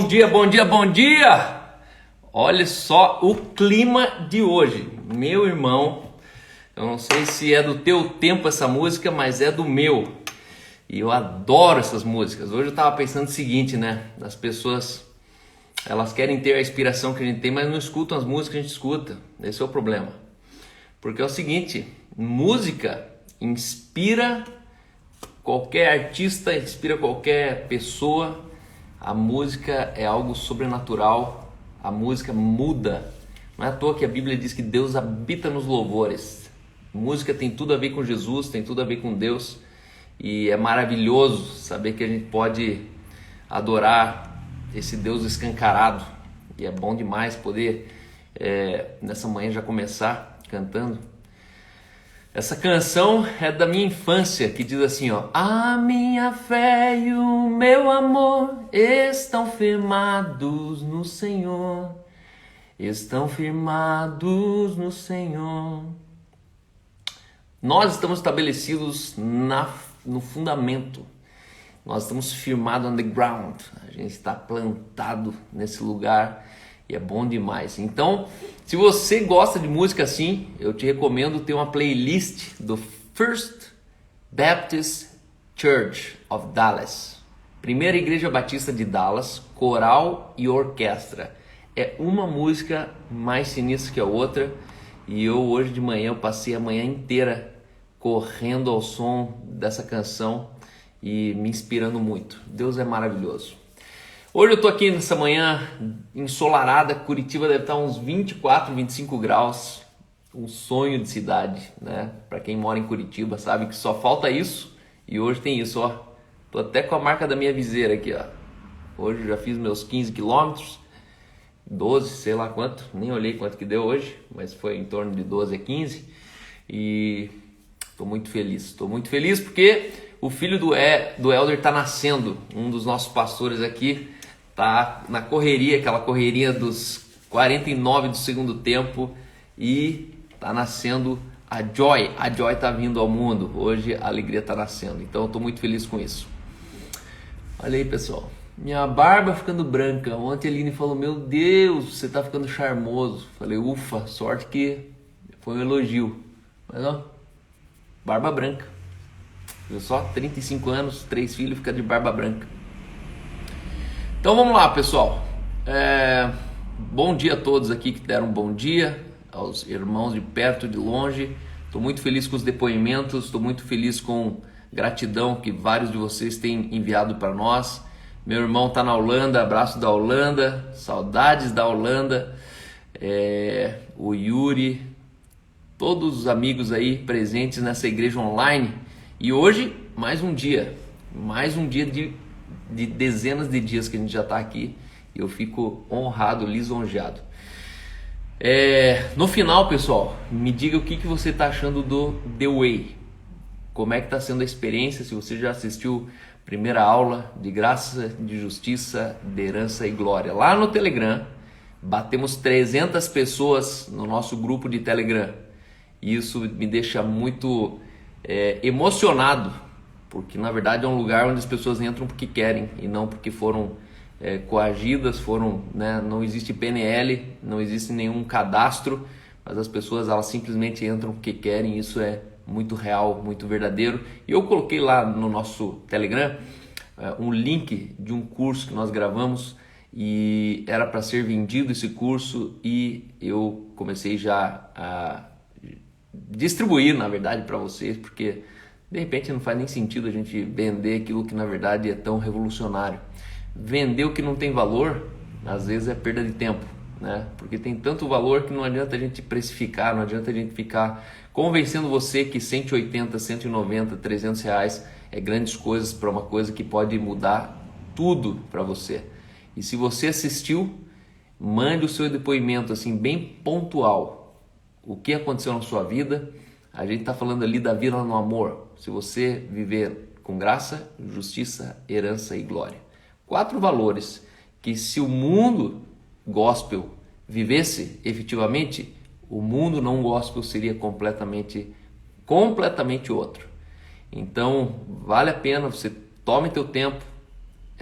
Bom dia, bom dia, bom dia! Olha só o clima de hoje. Meu irmão, eu não sei se é do teu tempo essa música, mas é do meu. E eu adoro essas músicas. Hoje eu tava pensando o seguinte, né? As pessoas, elas querem ter a inspiração que a gente tem, mas não escutam as músicas que a gente escuta. Esse é o problema. Porque é o seguinte, música inspira qualquer artista, inspira qualquer pessoa. A música é algo sobrenatural, a música muda. Não é à toa que a Bíblia diz que Deus habita nos louvores. Música tem tudo a ver com Jesus, tem tudo a ver com Deus. E é maravilhoso saber que a gente pode adorar esse Deus escancarado. E é bom demais poder, nessa manhã, já começar cantando. Essa canção é da minha infância, que diz assim, ó: a minha fé e o meu amor estão firmados no Senhor, estão firmados no Senhor. Nós estamos estabelecidos no fundamento, nós estamos firmados on the ground, a gente está plantado nesse lugar. E é bom demais. Então, se você gosta de música assim, eu te recomendo ter uma playlist do First Baptist Church of Dallas. Primeira Igreja Batista de Dallas, coral e orquestra. É uma música mais sinistra que a outra. E eu hoje de manhã, eu passei a manhã inteira correndo ao som dessa canção e me inspirando muito. Deus é maravilhoso. Hoje eu tô aqui nessa manhã ensolarada, Curitiba deve estar uns 24, 25 graus, um sonho de cidade, né? Para quem mora em Curitiba sabe que só falta isso e hoje tem isso, ó. Tô até com a marca da minha viseira aqui, ó. Hoje eu já fiz meus 15 quilômetros, 12, sei lá quanto, nem olhei quanto que deu hoje, mas foi em torno de 12 a 15 e tô muito feliz porque o filho do Elder tá nascendo, um dos nossos pastores aqui. Tá na correria, aquela correria dos 49 do segundo tempo e tá nascendo a Joy. A Joy tá vindo ao mundo. Hoje a alegria tá nascendo. Então eu tô muito feliz com isso. Olha aí, pessoal. Minha barba ficando branca. Ontem a Aline falou: meu Deus, você tá ficando charmoso. Falei: ufa, sorte que foi um elogio. Mas ó, barba branca. Viu só? 35 anos, 3 filhos, fica de barba branca. Então vamos lá, pessoal. Bom dia a todos aqui que deram um bom dia, aos irmãos de perto e de longe. Estou muito feliz com os depoimentos, estou muito feliz com gratidão que vários de vocês têm enviado para nós. Meu irmão está na Holanda, abraço da Holanda, saudades da Holanda. O Yuri, todos os amigos aí presentes nessa igreja online. E hoje, mais um dia de dezenas de dias que a gente já está aqui e eu fico honrado, lisonjeado. No final, pessoal, me diga o que você está achando do The Way. Como é que está sendo a experiência? Se você já assistiu a primeira aula de graça, de justiça, de herança e glória. Lá no Telegram, batemos 300 pessoas no nosso grupo de Telegram. E isso me deixa muito emocionado. Porque na verdade é um lugar onde as pessoas entram porque querem e não porque foram coagidas, não existe PNL, não existe nenhum cadastro, mas as pessoas elas simplesmente entram porque querem. Isso é muito real, muito verdadeiro. E eu coloquei lá no nosso Telegram um link de um curso que nós gravamos e era para ser vendido esse curso e eu comecei já a distribuir, na verdade, para vocês, porque de repente não faz nem sentido a gente vender aquilo que na verdade é tão revolucionário. Vender o que não tem valor, às vezes é perda de tempo, né? Porque tem tanto valor que não adianta a gente precificar, não adianta a gente ficar convencendo você que 180, 190, 300 reais é grandes coisas para uma coisa que pode mudar tudo para você. E se você assistiu, mande o seu depoimento assim bem pontual. O que aconteceu na sua vida? A gente está falando ali da vida no amor. Se você viver com graça, justiça, herança e glória. 4 valores que se o mundo gospel vivesse efetivamente, o mundo não gospel seria completamente outro. Então vale a pena, você tome teu tempo,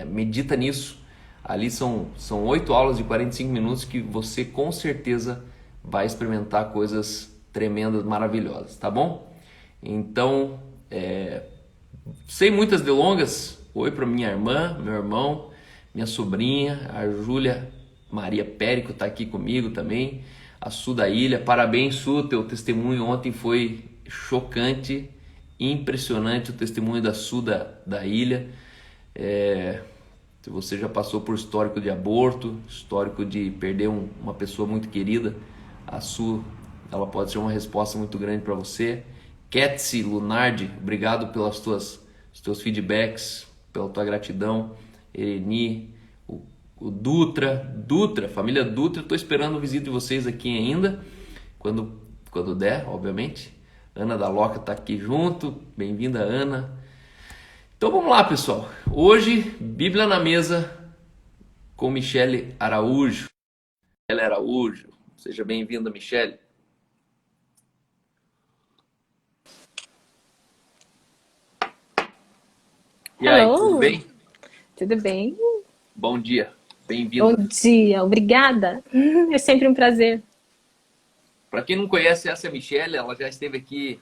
medita nisso. Ali são 8 aulas de 45 minutos que você com certeza vai experimentar coisas tremendas, maravilhosas, tá bom? Então, sem muitas delongas, oi para minha irmã, meu irmão, minha sobrinha, a Júlia Maria Périco está aqui comigo também, a Su da Ilha. Parabéns, Su, teu testemunho ontem foi chocante, impressionante o testemunho da Su da Ilha. Se você já passou por histórico de aborto, histórico de perder uma pessoa muito querida, a Su, ela pode ser uma resposta muito grande para você. Ketsi Lunardi, obrigado pelos teus feedbacks, pela tua gratidão. Ereni, o Dutra, família Dutra, estou esperando o visita de vocês aqui ainda, quando der, obviamente. Ana da Loca está aqui junto, bem-vinda, Ana. Então vamos lá, pessoal. Hoje, Bíblia na Mesa com Michele Araújo. Michele Araújo, seja bem-vinda, Michele. E aí, tudo bem? Tudo bem? Bom dia, bem-vinda. Bom dia, obrigada. É sempre um prazer. Para quem não conhece, essa é a Michele, ela já esteve aqui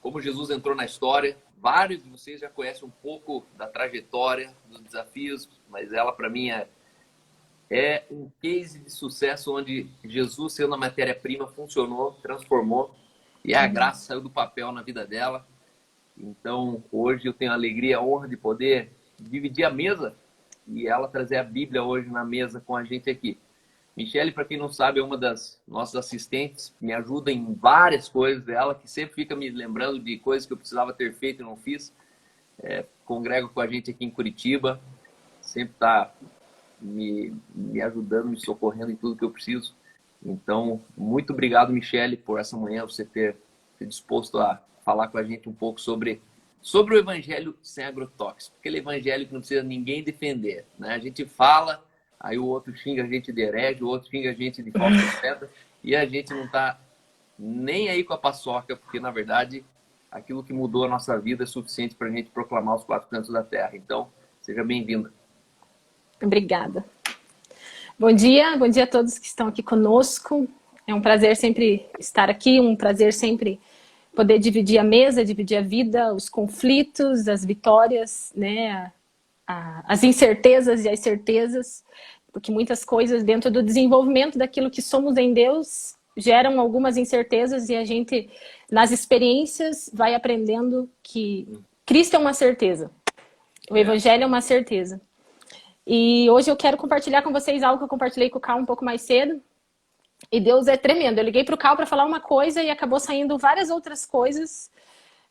Como Jesus Entrou na História. Vários de vocês já conhecem um pouco da trajetória, dos desafios, mas ela, para mim, é um case de sucesso onde Jesus, sendo a matéria-prima, funcionou, transformou, e a graça saiu do papel na vida dela. Então, hoje eu tenho a alegria, a honra de poder dividir a mesa e ela trazer a Bíblia hoje na mesa com a gente aqui. Michele, para quem não sabe, é uma das nossas assistentes, me ajuda em várias coisas dela, que sempre fica me lembrando de coisas que eu precisava ter feito e não fiz. Congrega com a gente aqui em Curitiba, sempre está me ajudando, me socorrendo em tudo que eu preciso. Então, muito obrigado, Michele, por essa manhã você ter disposto a falar com a gente um pouco sobre o evangelho sem agrotóxico. Aquele evangelho que não precisa ninguém defender, né? A gente fala, aí o outro xinga a gente de herege, o outro xinga a gente de falso profeta, e a gente não está nem aí com a paçoca, porque, na verdade, aquilo que mudou a nossa vida é suficiente para a gente proclamar os 4 cantos da terra. Então, seja bem-vinda. Obrigada. Bom dia a todos que estão aqui conosco. É um prazer sempre estar aqui, um prazer sempre poder dividir a mesa, dividir a vida, os conflitos, as vitórias, né? As incertezas e as certezas, porque muitas coisas dentro do desenvolvimento daquilo que somos em Deus geram algumas incertezas e a gente, nas experiências, vai aprendendo que Cristo é uma certeza, o Evangelho é uma certeza. E hoje eu quero compartilhar com vocês algo que eu compartilhei com o Cal um pouco mais cedo. E Deus é tremendo. Eu liguei para o Cal para falar uma coisa e acabou saindo várias outras coisas.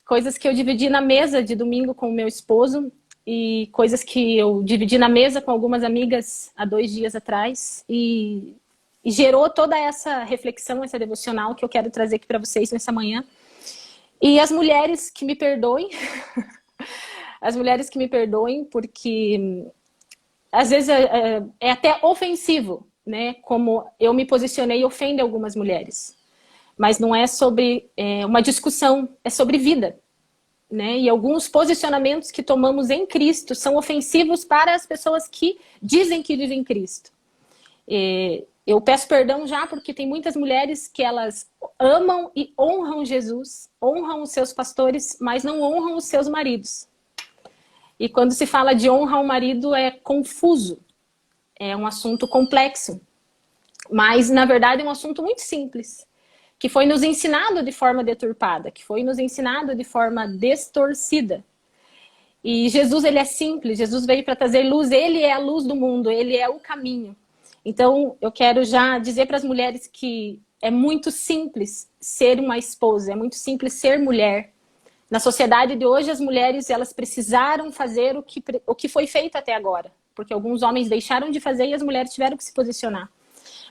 Coisas que eu dividi na mesa de domingo com o meu esposo. E coisas que eu dividi na mesa com algumas amigas há 2 dias atrás. E gerou toda essa reflexão, essa devocional que eu quero trazer aqui para vocês nessa manhã. E as mulheres que me perdoem. As mulheres que me perdoem, porque às vezes é até ofensivo, né? Como eu me posicionei, ofende algumas mulheres. Mas não é sobre uma discussão, é sobre vida, né? E alguns posicionamentos que tomamos em Cristo são ofensivos para as pessoas que dizem que vivem em Cristo. Eu peço perdão já, porque tem muitas mulheres que elas amam e honram Jesus, honram os seus pastores, mas não honram os seus maridos. E quando se fala de honra ao marido é confuso, é um assunto complexo. Mas, na verdade, é um assunto muito simples, que foi nos ensinado de forma deturpada, que foi nos ensinado de forma distorcida. E Jesus, ele é simples, Jesus veio para trazer luz, ele é a luz do mundo, ele é o caminho. Então, eu quero já dizer para as mulheres que é muito simples ser uma esposa, é muito simples ser mulher. Na sociedade de hoje, as mulheres elas precisaram fazer o que foi feito até agora, porque alguns homens deixaram de fazer e as mulheres tiveram que se posicionar.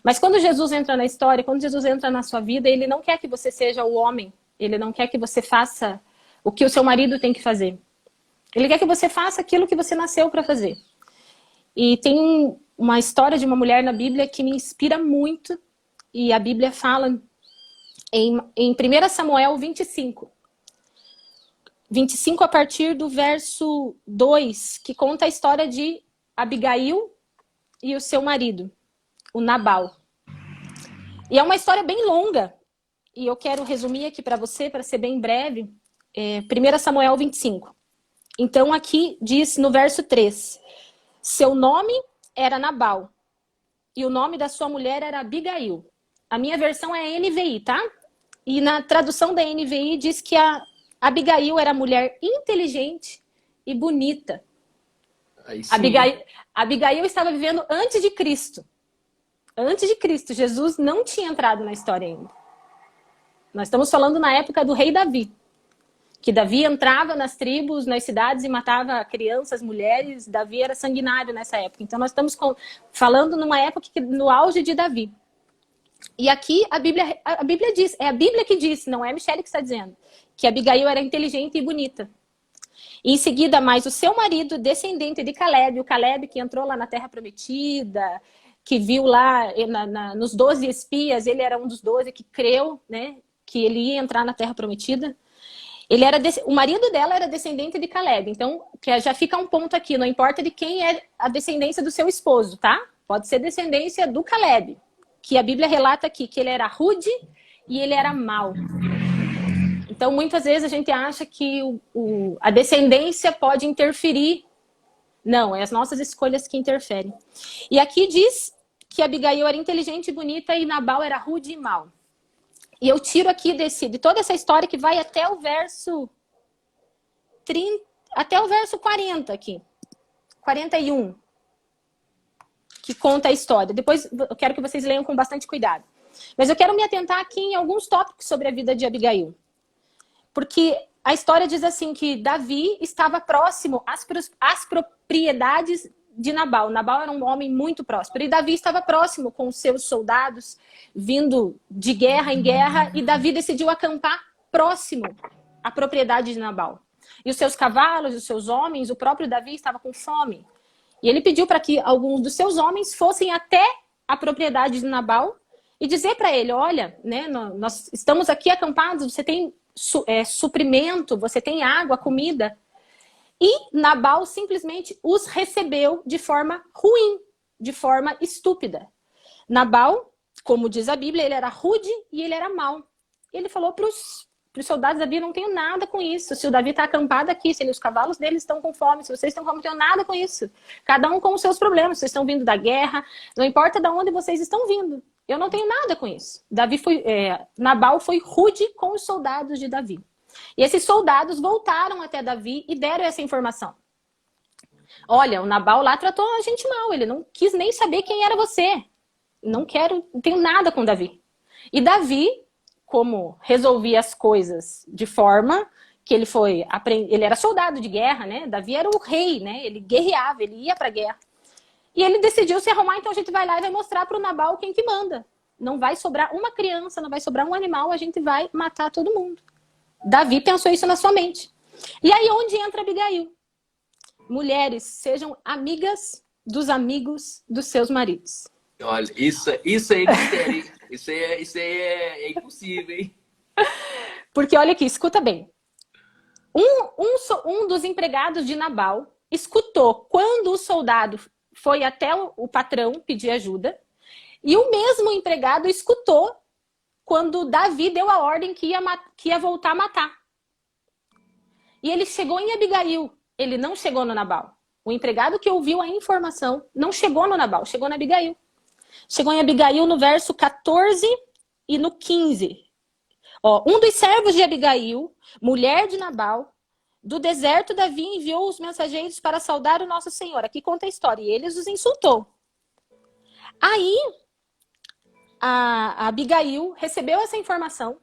Mas quando Jesus entra na história, quando Jesus entra na sua vida, ele não quer que você seja o homem, ele não quer que você faça o que o seu marido tem que fazer. Ele quer que você faça aquilo que você nasceu para fazer. E tem uma história de uma mulher na Bíblia que me inspira muito, e a Bíblia fala em 1 Samuel 25. 25 a partir do verso 2, que conta a história de Abigail e o seu marido, o Nabal. E é uma história bem longa, e eu quero resumir aqui para você, para ser bem breve, 1 Samuel 25. Então aqui diz no verso 3, seu nome era Nabal, e o nome da sua mulher era Abigail. A minha versão é NVI, tá? E na tradução da NVI diz que a Abigail era mulher inteligente e bonita. Abigail estava vivendo antes de Cristo. Antes de Cristo, Jesus não tinha entrado na história ainda. Nós estamos falando na época do rei Davi. Que Davi entrava nas tribos, nas cidades e matava crianças, mulheres. Davi era sanguinário nessa época. Então nós estamos falando numa época no auge de Davi. E aqui a Bíblia diz, é a Bíblia que diz, não é a Michele que está dizendo, que Abigail era inteligente e bonita. E em seguida, mais o seu marido, descendente de Caleb, o Caleb que entrou lá na Terra Prometida, que viu lá nos 12 espias, ele era um dos 12 que creu, né, que ele ia entrar na Terra Prometida. O marido dela era descendente de Caleb, então já fica um ponto aqui, não importa de quem é a descendência do seu esposo, tá? Pode ser descendência do Caleb, que a Bíblia relata aqui, que ele era rude e ele era mau. Então, muitas vezes a gente acha que a descendência pode interferir. Não, é as nossas escolhas que interferem. E aqui diz que Abigail era inteligente e bonita e Nabal era rude e mau. E eu tiro aqui de toda essa história que vai até o verso 30, até o verso 40 aqui. 41. Que conta a história. Depois eu quero que vocês leiam com bastante cuidado. Mas eu quero me atentar aqui em alguns tópicos sobre a vida de Abigail. Porque a história diz assim que Davi estava próximo às propriedades de Nabal. Nabal era um homem muito próspero. E Davi estava próximo com os seus soldados, vindo de guerra em guerra. E Davi decidiu acampar próximo à propriedade de Nabal. E os seus cavalos, os seus homens, o próprio Davi estava com fome. E ele pediu para que alguns dos seus homens fossem até a propriedade de Nabal e dizer para ele, olha, né, nós estamos aqui acampados, você tem suprimento, você tem água, comida. E Nabal simplesmente os recebeu de forma ruim, de forma estúpida. Nabal, como diz a Bíblia, ele era rude e ele era mau. E ele falou para os soldados de Davi, não tenho nada com isso. Se o Davi está acampado aqui, se os cavalos dele estão com fome, se vocês estão com fome, não tenho nada com isso. Cada um com os seus problemas. Vocês estão vindo da guerra, não importa de onde vocês estão vindo. Eu não tenho nada com isso. Nabal foi rude com os soldados de Davi. E esses soldados voltaram até Davi e deram essa informação. Olha, o Nabal lá tratou a gente mal. Ele não quis nem saber quem era você. Não tenho nada com Davi. E Davi, como resolvia as coisas de forma que ele era soldado de guerra, né? Davi era o rei, né? Ele guerreava, ele ia para a guerra. E ele decidiu se arrumar, então a gente vai lá e vai mostrar para o Nabal quem que manda. Não vai sobrar uma criança, não vai sobrar um animal, a gente vai matar todo mundo. Davi pensou isso na sua mente. E aí onde entra Abigail? Mulheres, sejam amigas dos amigos dos seus maridos. Olha, isso é mistério. Isso é impossível, hein? Porque olha aqui, escuta bem. Um dos empregados de Nabal escutou quando o soldado foi até o patrão pedir ajuda. E o mesmo empregado escutou quando Davi deu a ordem que ia voltar a matar. E ele chegou em Abigail. Ele não chegou no Nabal. O empregado que ouviu a informação não chegou no Nabal, chegou na Abigail. Chegou em Abigail no verso 14 e no 15. Um dos servos de Abigail, mulher de Nabal, do deserto Davi enviou os mensageiros para saudar o nosso Senhor. Aqui conta a história. E eles os insultou. Aí, a Abigail recebeu essa informação.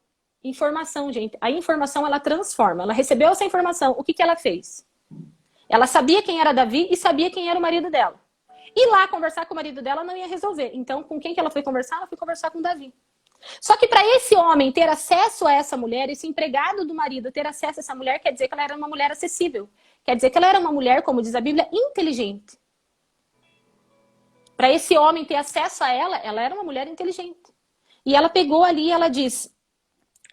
Informação, gente. A informação, ela transforma. Ela recebeu essa informação. O que ela fez? Ela sabia quem era Davi e sabia quem era o marido dela. Ir lá conversar com o marido dela não ia resolver. Então, com quem que ela foi conversar? Ela foi conversar com Davi. Só que para esse homem ter acesso a essa mulher, esse empregado do marido ter acesso a essa mulher, quer dizer que ela era uma mulher acessível. Quer dizer que ela era uma mulher, como diz a Bíblia, inteligente. Para esse homem ter acesso a ela era uma mulher inteligente. E ela pegou ali e ela diz,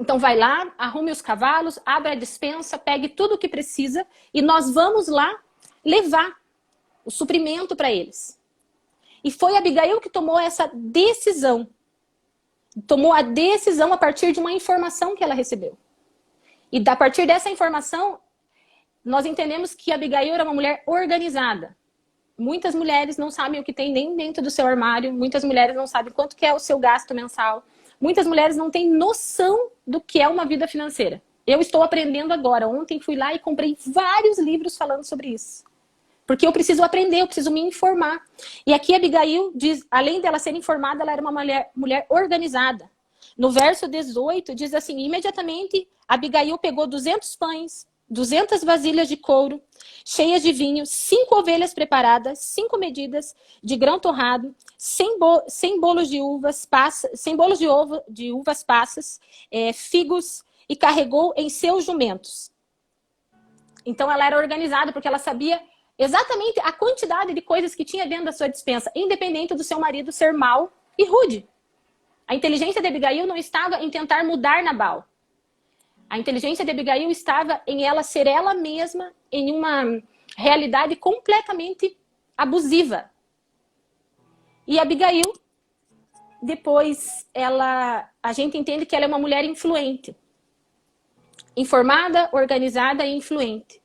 Então vai lá, arrume os cavalos, abra a despensa, pegue tudo o que precisa e nós vamos lá levar o suprimento para eles. E foi Abigail que tomou essa decisão. Tomou a decisão a partir de uma informação que ela recebeu. E a partir dessa informação, nós entendemos que Abigail era uma mulher organizada. Muitas mulheres não sabem o que tem nem dentro do seu armário. Muitas mulheres não sabem quanto que é o seu gasto mensal. Muitas mulheres não têm noção do que é uma vida financeira. Eu estou aprendendo agora. Ontem fui lá e comprei vários livros falando sobre isso. Porque eu preciso aprender, eu preciso me informar. E aqui Abigail diz, além dela ser informada, ela era uma mulher organizada. No verso 18 diz assim, imediatamente Abigail pegou 200 pães, 200 vasilhas de couro, cheias de vinho, 5 ovelhas preparadas, 5 medidas de grão torrado, 100 bolos de uvas passas, 100 bolos de uvas passas, figos, e carregou em seus jumentos. Então ela era organizada porque ela sabia exatamente a quantidade de coisas que tinha dentro da sua despensa, independente do seu marido ser mau e rude. A inteligência de Abigail não estava em tentar mudar Nabal. A inteligência de Abigail estava em ela ser ela mesma em uma realidade completamente abusiva. E Abigail, depois, a gente entende que ela é uma mulher influente. Informada, organizada e influente.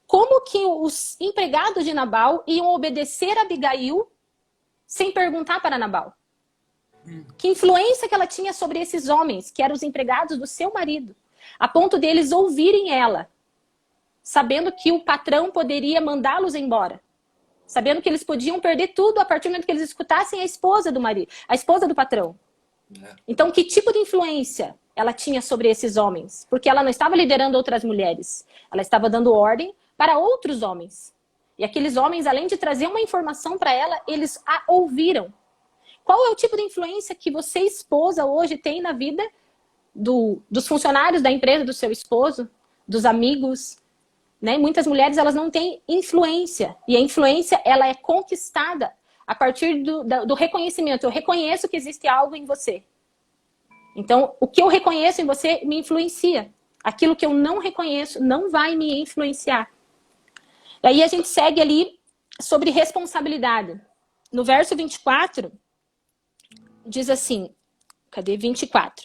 Como que os empregados de Nabal iam obedecer a Abigail sem perguntar para Nabal? Que influência que ela tinha sobre esses homens, que eram os empregados do seu marido, a ponto deles ouvirem ela, sabendo que o patrão poderia mandá-los embora, sabendo que eles podiam perder tudo a partir do momento que eles escutassem a esposa do marido, a esposa do patrão. Então, que tipo de influência ela tinha sobre esses homens? Porque ela não estava liderando outras mulheres, ela estava dando ordem para outros homens. E aqueles homens, além de trazer uma informação para ela, eles a ouviram. Qual é o tipo de influência que você, esposa, hoje tem na vida dos funcionários da empresa do seu esposo, dos amigos? Né? Muitas mulheres, elas não têm influência. E a influência, ela é conquistada a partir do reconhecimento. Eu reconheço que existe algo em você. Então, o que eu reconheço em você me influencia. Aquilo que eu não reconheço não vai me influenciar. E aí a gente segue ali sobre responsabilidade. No verso 24, diz assim, cadê 24?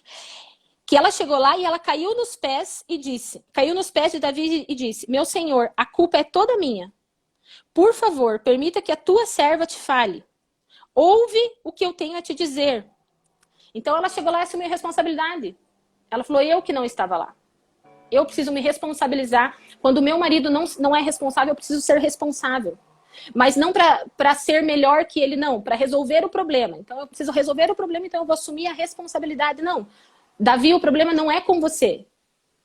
Que ela chegou lá e ela caiu nos pés de Davi e disse, meu senhor, a culpa é toda minha. Por favor, permita que a tua serva te fale. Ouve o que eu tenho a te dizer. Então ela chegou lá e assumiu a responsabilidade. Ela falou, eu que não estava lá. Eu preciso me responsabilizar. Quando o meu marido não é responsável, eu preciso ser responsável. Mas não para ser melhor que ele, não. Para resolver o problema. Então eu preciso resolver o problema, então eu vou assumir a responsabilidade. Não. Davi, o problema não é com você.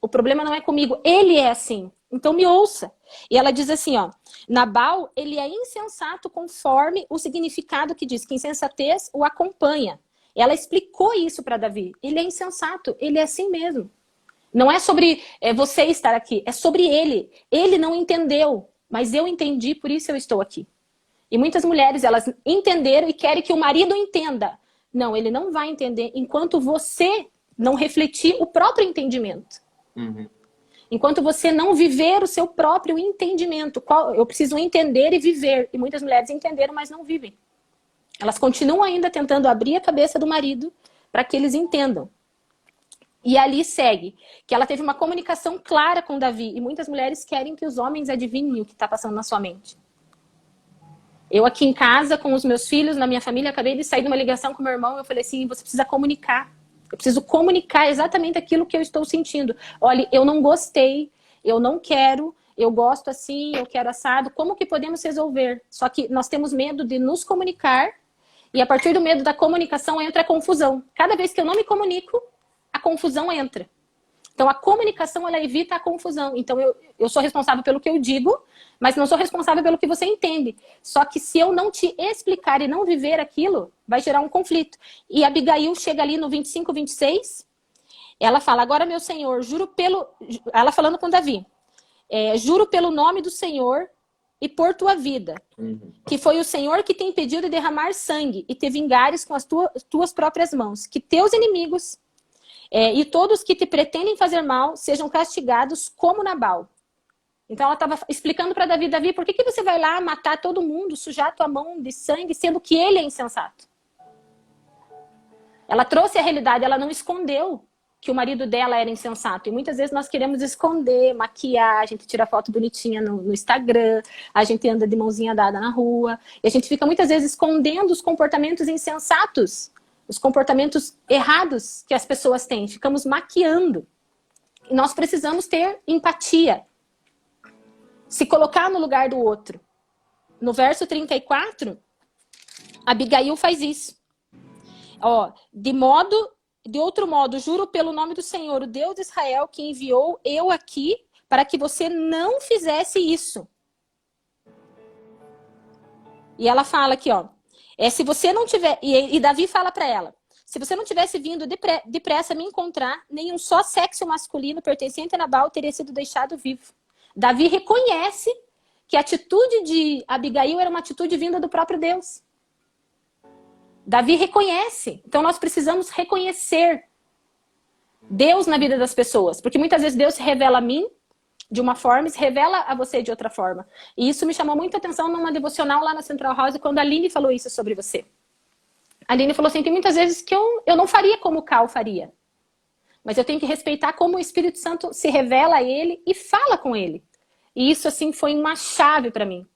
O problema não é comigo. Ele é assim. Então me ouça. E ela diz assim, ó. Nabal, ele é insensato conforme o significado que diz que insensatez o acompanha. Ela explicou isso para Davi. Ele é insensato. Ele é assim mesmo. Não é sobre você estar aqui, é sobre ele. Ele não entendeu, mas eu entendi, por isso eu estou aqui. E muitas mulheres, elas entenderam e querem que o marido entenda. Não, ele não vai entender enquanto você não refletir o próprio entendimento. Uhum. Enquanto você não viver o seu próprio entendimento. Eu preciso entender e viver. E muitas mulheres entenderam, mas não vivem. Elas continuam ainda tentando abrir a cabeça do marido para que eles entendam. E ali segue, que ela teve uma comunicação clara com Davi. E muitas mulheres querem que os homens adivinhem o que está passando na sua mente. Eu aqui em casa, com os meus filhos, na minha família, acabei de sair de uma ligação com meu irmão. Eu falei assim, você precisa comunicar. Eu preciso comunicar exatamente aquilo que eu estou sentindo. Olha, eu não gostei, eu não quero, eu gosto assim, eu quero assado. Como que podemos resolver? Só que nós temos medo de nos comunicar. E a partir do medo da comunicação entra a confusão. Cada vez que eu não me comunico, a confusão entra. Então, a comunicação, ela evita a confusão. Então, eu sou responsável pelo que eu digo, mas não sou responsável pelo que você entende. Só que se eu não te explicar e não viver aquilo, vai gerar um conflito. E Abigail chega ali no 25, 26, ela fala, agora, meu senhor, juro pelo... Ela falando com Davi. Juro pelo nome do Senhor e por tua vida, que foi o Senhor que te impediu de derramar sangue e te vingares com as tuas próprias mãos, que teus inimigos E todos que te pretendem fazer mal sejam castigados como Nabal. Então ela estava explicando para Davi, Davi, por que você vai lá matar todo mundo, sujar tua mão de sangue, sendo que ele é insensato? Ela trouxe a realidade, ela não escondeu que o marido dela era insensato. E muitas vezes nós queremos esconder, maquiar, a gente tira foto bonitinha no Instagram, a gente anda de mãozinha dada na rua, e a gente fica muitas vezes escondendo os comportamentos insensatos, os comportamentos errados que as pessoas têm. Ficamos maquiando. E nós precisamos ter empatia. Se colocar no lugar do outro. No verso 34, Abigail faz isso. De outro modo, juro pelo nome do Senhor, o Deus de Israel, que enviou eu aqui para que você não fizesse isso. E ela fala aqui, se você não tiver... E Davi fala para ela, se você não tivesse vindo depressa me encontrar, nenhum só sexo masculino pertencente a Nabal teria sido deixado vivo. Davi reconhece que a atitude de Abigail era uma atitude vinda do próprio Deus. Davi reconhece. Então nós precisamos reconhecer Deus na vida das pessoas. Porque muitas vezes Deus se revela a mim de uma forma e se revela a você de outra forma. E isso me chamou muita atenção numa devocional lá na Central House, quando a Aline falou isso sobre você. A Aline falou assim, tem muitas vezes que eu não faria como o Cal faria. Mas eu tenho que respeitar como o Espírito Santo se revela a ele e fala com ele. E isso, assim, foi uma chave para mim.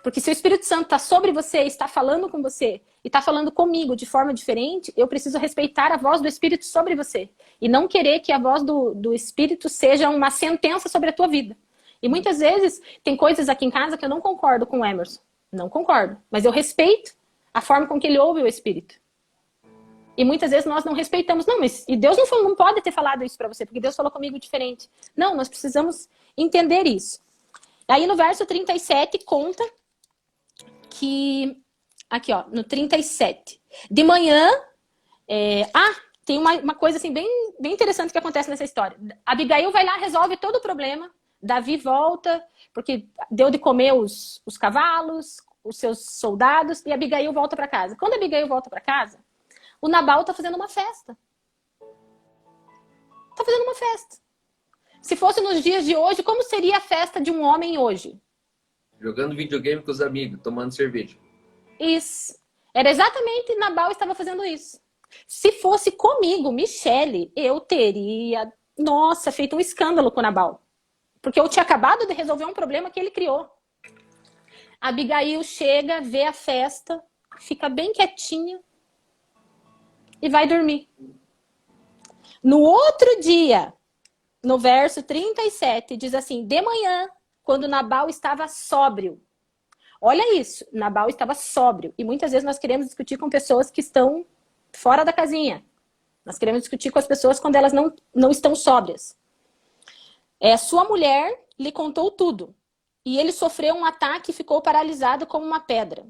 Porque se o Espírito Santo está sobre você, está falando com você, e está falando comigo de forma diferente, eu preciso respeitar a voz do Espírito sobre você. E não querer que a voz do Espírito seja uma sentença sobre a tua vida. E muitas vezes, tem coisas aqui em casa que eu não concordo com o Emerson. Não concordo. Mas eu respeito a forma com que ele ouve o Espírito. E muitas vezes nós não respeitamos. Não, mas e Deus não pode ter falado isso para você, porque Deus falou comigo diferente. Não, nós precisamos entender isso. Aí no verso 37 conta que... Aqui, no 37. De manhã... tem uma coisa assim bem interessante que acontece nessa história. Abigail vai lá, resolve todo o problema. Davi volta, porque deu de comer os cavalos, os seus soldados, e Abigail volta para casa. Quando Abigail volta para casa, o Nabal está fazendo uma festa. Está fazendo uma festa. Se fosse nos dias de hoje, como seria a festa de um homem hoje? Jogando videogame com os amigos, tomando cerveja. Isso. Era exatamente Nabal estava fazendo isso. Se fosse comigo, Michele, eu teria, feito um escândalo com o Nabal. Porque eu tinha acabado de resolver um problema que ele criou. Abigail chega, vê a festa, fica bem quietinha e vai dormir. No outro dia, no verso 37, diz assim, de manhã, quando Nabal estava sóbrio. Olha isso, Nabal estava sóbrio. E muitas vezes nós queremos discutir com pessoas que estão fora da casinha. Nós queremos discutir com as pessoas quando elas não estão sóbrias. Sua mulher lhe contou tudo. E ele sofreu um ataque e ficou paralisado como uma pedra.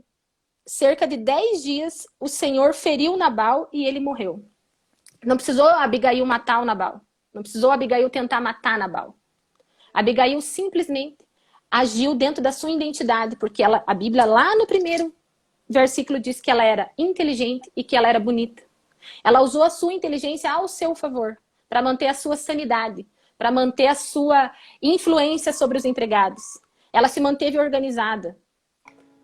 Cerca de 10 dias, o Senhor feriu Nabal e ele morreu. Não precisou Abigail matar o Nabal. Não precisou Abigail tentar matar Nabal. Abigail simplesmente agiu dentro da sua identidade, porque a Bíblia lá no primeiro versículo diz que ela era inteligente e que ela era bonita. Ela usou a sua inteligência ao seu favor, para manter a sua sanidade, para manter a sua influência sobre os empregados. Ela se manteve organizada.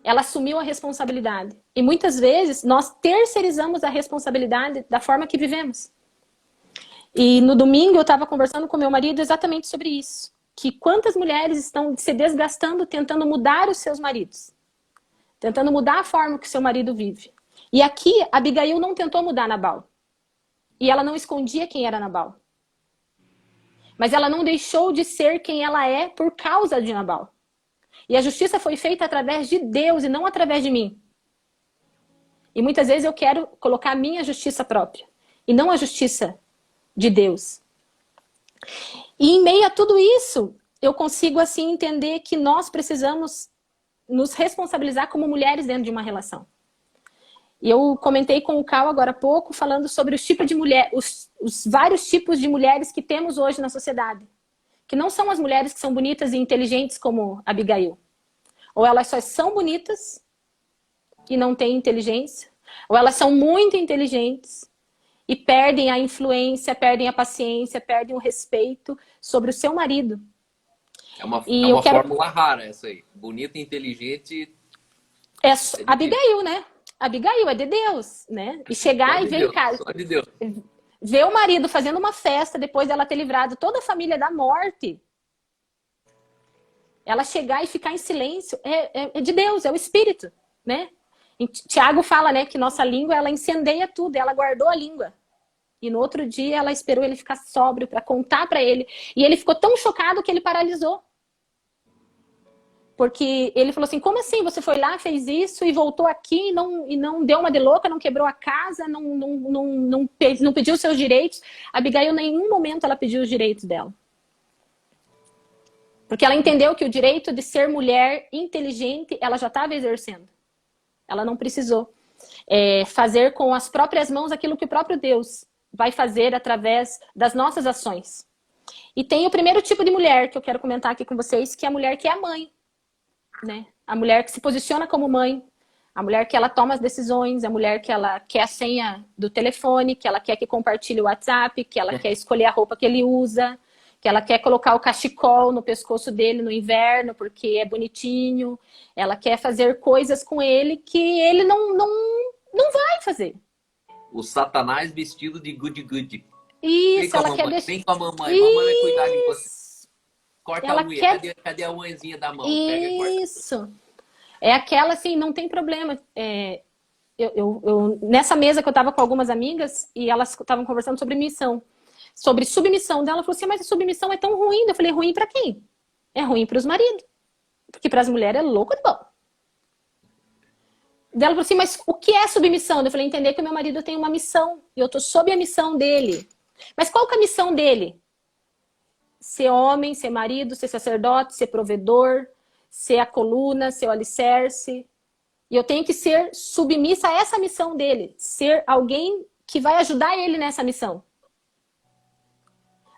Ela assumiu a responsabilidade. E muitas vezes nós terceirizamos a responsabilidade da forma que vivemos. E no domingo eu estava conversando com meu marido exatamente sobre isso. Que quantas mulheres estão se desgastando tentando mudar os seus maridos. Tentando mudar a forma que o seu marido vive. E aqui, Abigail não tentou mudar Nabal. E ela não escondia quem era Nabal. Mas ela não deixou de ser quem ela é por causa de Nabal. E a justiça foi feita através de Deus e não através de mim. E muitas vezes eu quero colocar a minha justiça própria. E não a justiça de Deus. E em meio a tudo isso, eu consigo assim entender que nós precisamos nos responsabilizar como mulheres dentro de uma relação. E eu comentei com o Cal agora há pouco, falando sobre os tipos de mulher, os vários tipos de mulheres que temos hoje na sociedade. Que não são as mulheres que são bonitas e inteligentes como Abigail. Ou elas só são bonitas e não têm inteligência, ou elas são muito inteligentes e perdem a influência, perdem a paciência, perdem o respeito sobre o seu marido. É uma fórmula rara essa aí. Bonita, inteligente. É Abigail, né? Abigail é de Deus, né? E chegar e ver em casa. Só de Deus. Ver o marido fazendo uma festa depois dela ter livrado toda a família da morte. Ela chegar e ficar em silêncio é de Deus, é o Espírito, né? E Tiago fala, né, que nossa língua, ela incendeia tudo, ela guardou a língua. E no outro dia ela esperou ele ficar sóbrio para contar para ele. E ele ficou tão chocado que ele paralisou. Porque ele falou assim, como assim? Você foi lá, fez isso e voltou aqui e não deu uma de louca, não quebrou a casa, não pediu seus direitos. A Abigail, em nenhum momento, ela pediu os direitos dela. Porque ela entendeu que o direito de ser mulher inteligente, ela já estava exercendo. Ela não precisou fazer com as próprias mãos aquilo que o próprio Deus vai fazer através das nossas ações. E tem o primeiro tipo de mulher que eu quero comentar aqui com vocês, que é a mulher que é a mãe. Né? A mulher que se posiciona como mãe, a mulher que ela toma as decisões, a mulher que ela quer a senha do telefone, que ela quer que compartilhe o WhatsApp, que ela quer escolher a roupa que ele usa, que ela quer colocar o cachecol no pescoço dele no inverno porque é bonitinho, ela quer fazer coisas com ele que ele não vai fazer. O Satanás vestido de good. Isso, ela quer deixar... Vem com a mamãe, mamãe vai cuidar de você. Corta ela a unha. Quer... Cadê a unhazinha da mão? Isso. É aquela assim, não tem problema. Nessa mesa que eu estava com algumas amigas e elas estavam conversando sobre missão. Sobre submissão dela. Ela falou assim, mas a submissão é tão ruim. Eu falei, ruim para quem? É ruim para os maridos. Porque para as mulheres é louco de bom. Ela falou assim, mas o que é submissão? Eu falei, entender que o meu marido tem uma missão. E eu estou sob a missão dele. Mas qual que é a missão dele? Ser homem, ser marido, ser sacerdote, ser provedor, ser a coluna, ser o alicerce. E eu tenho que ser submissa a essa missão dele. Ser alguém que vai ajudar ele nessa missão.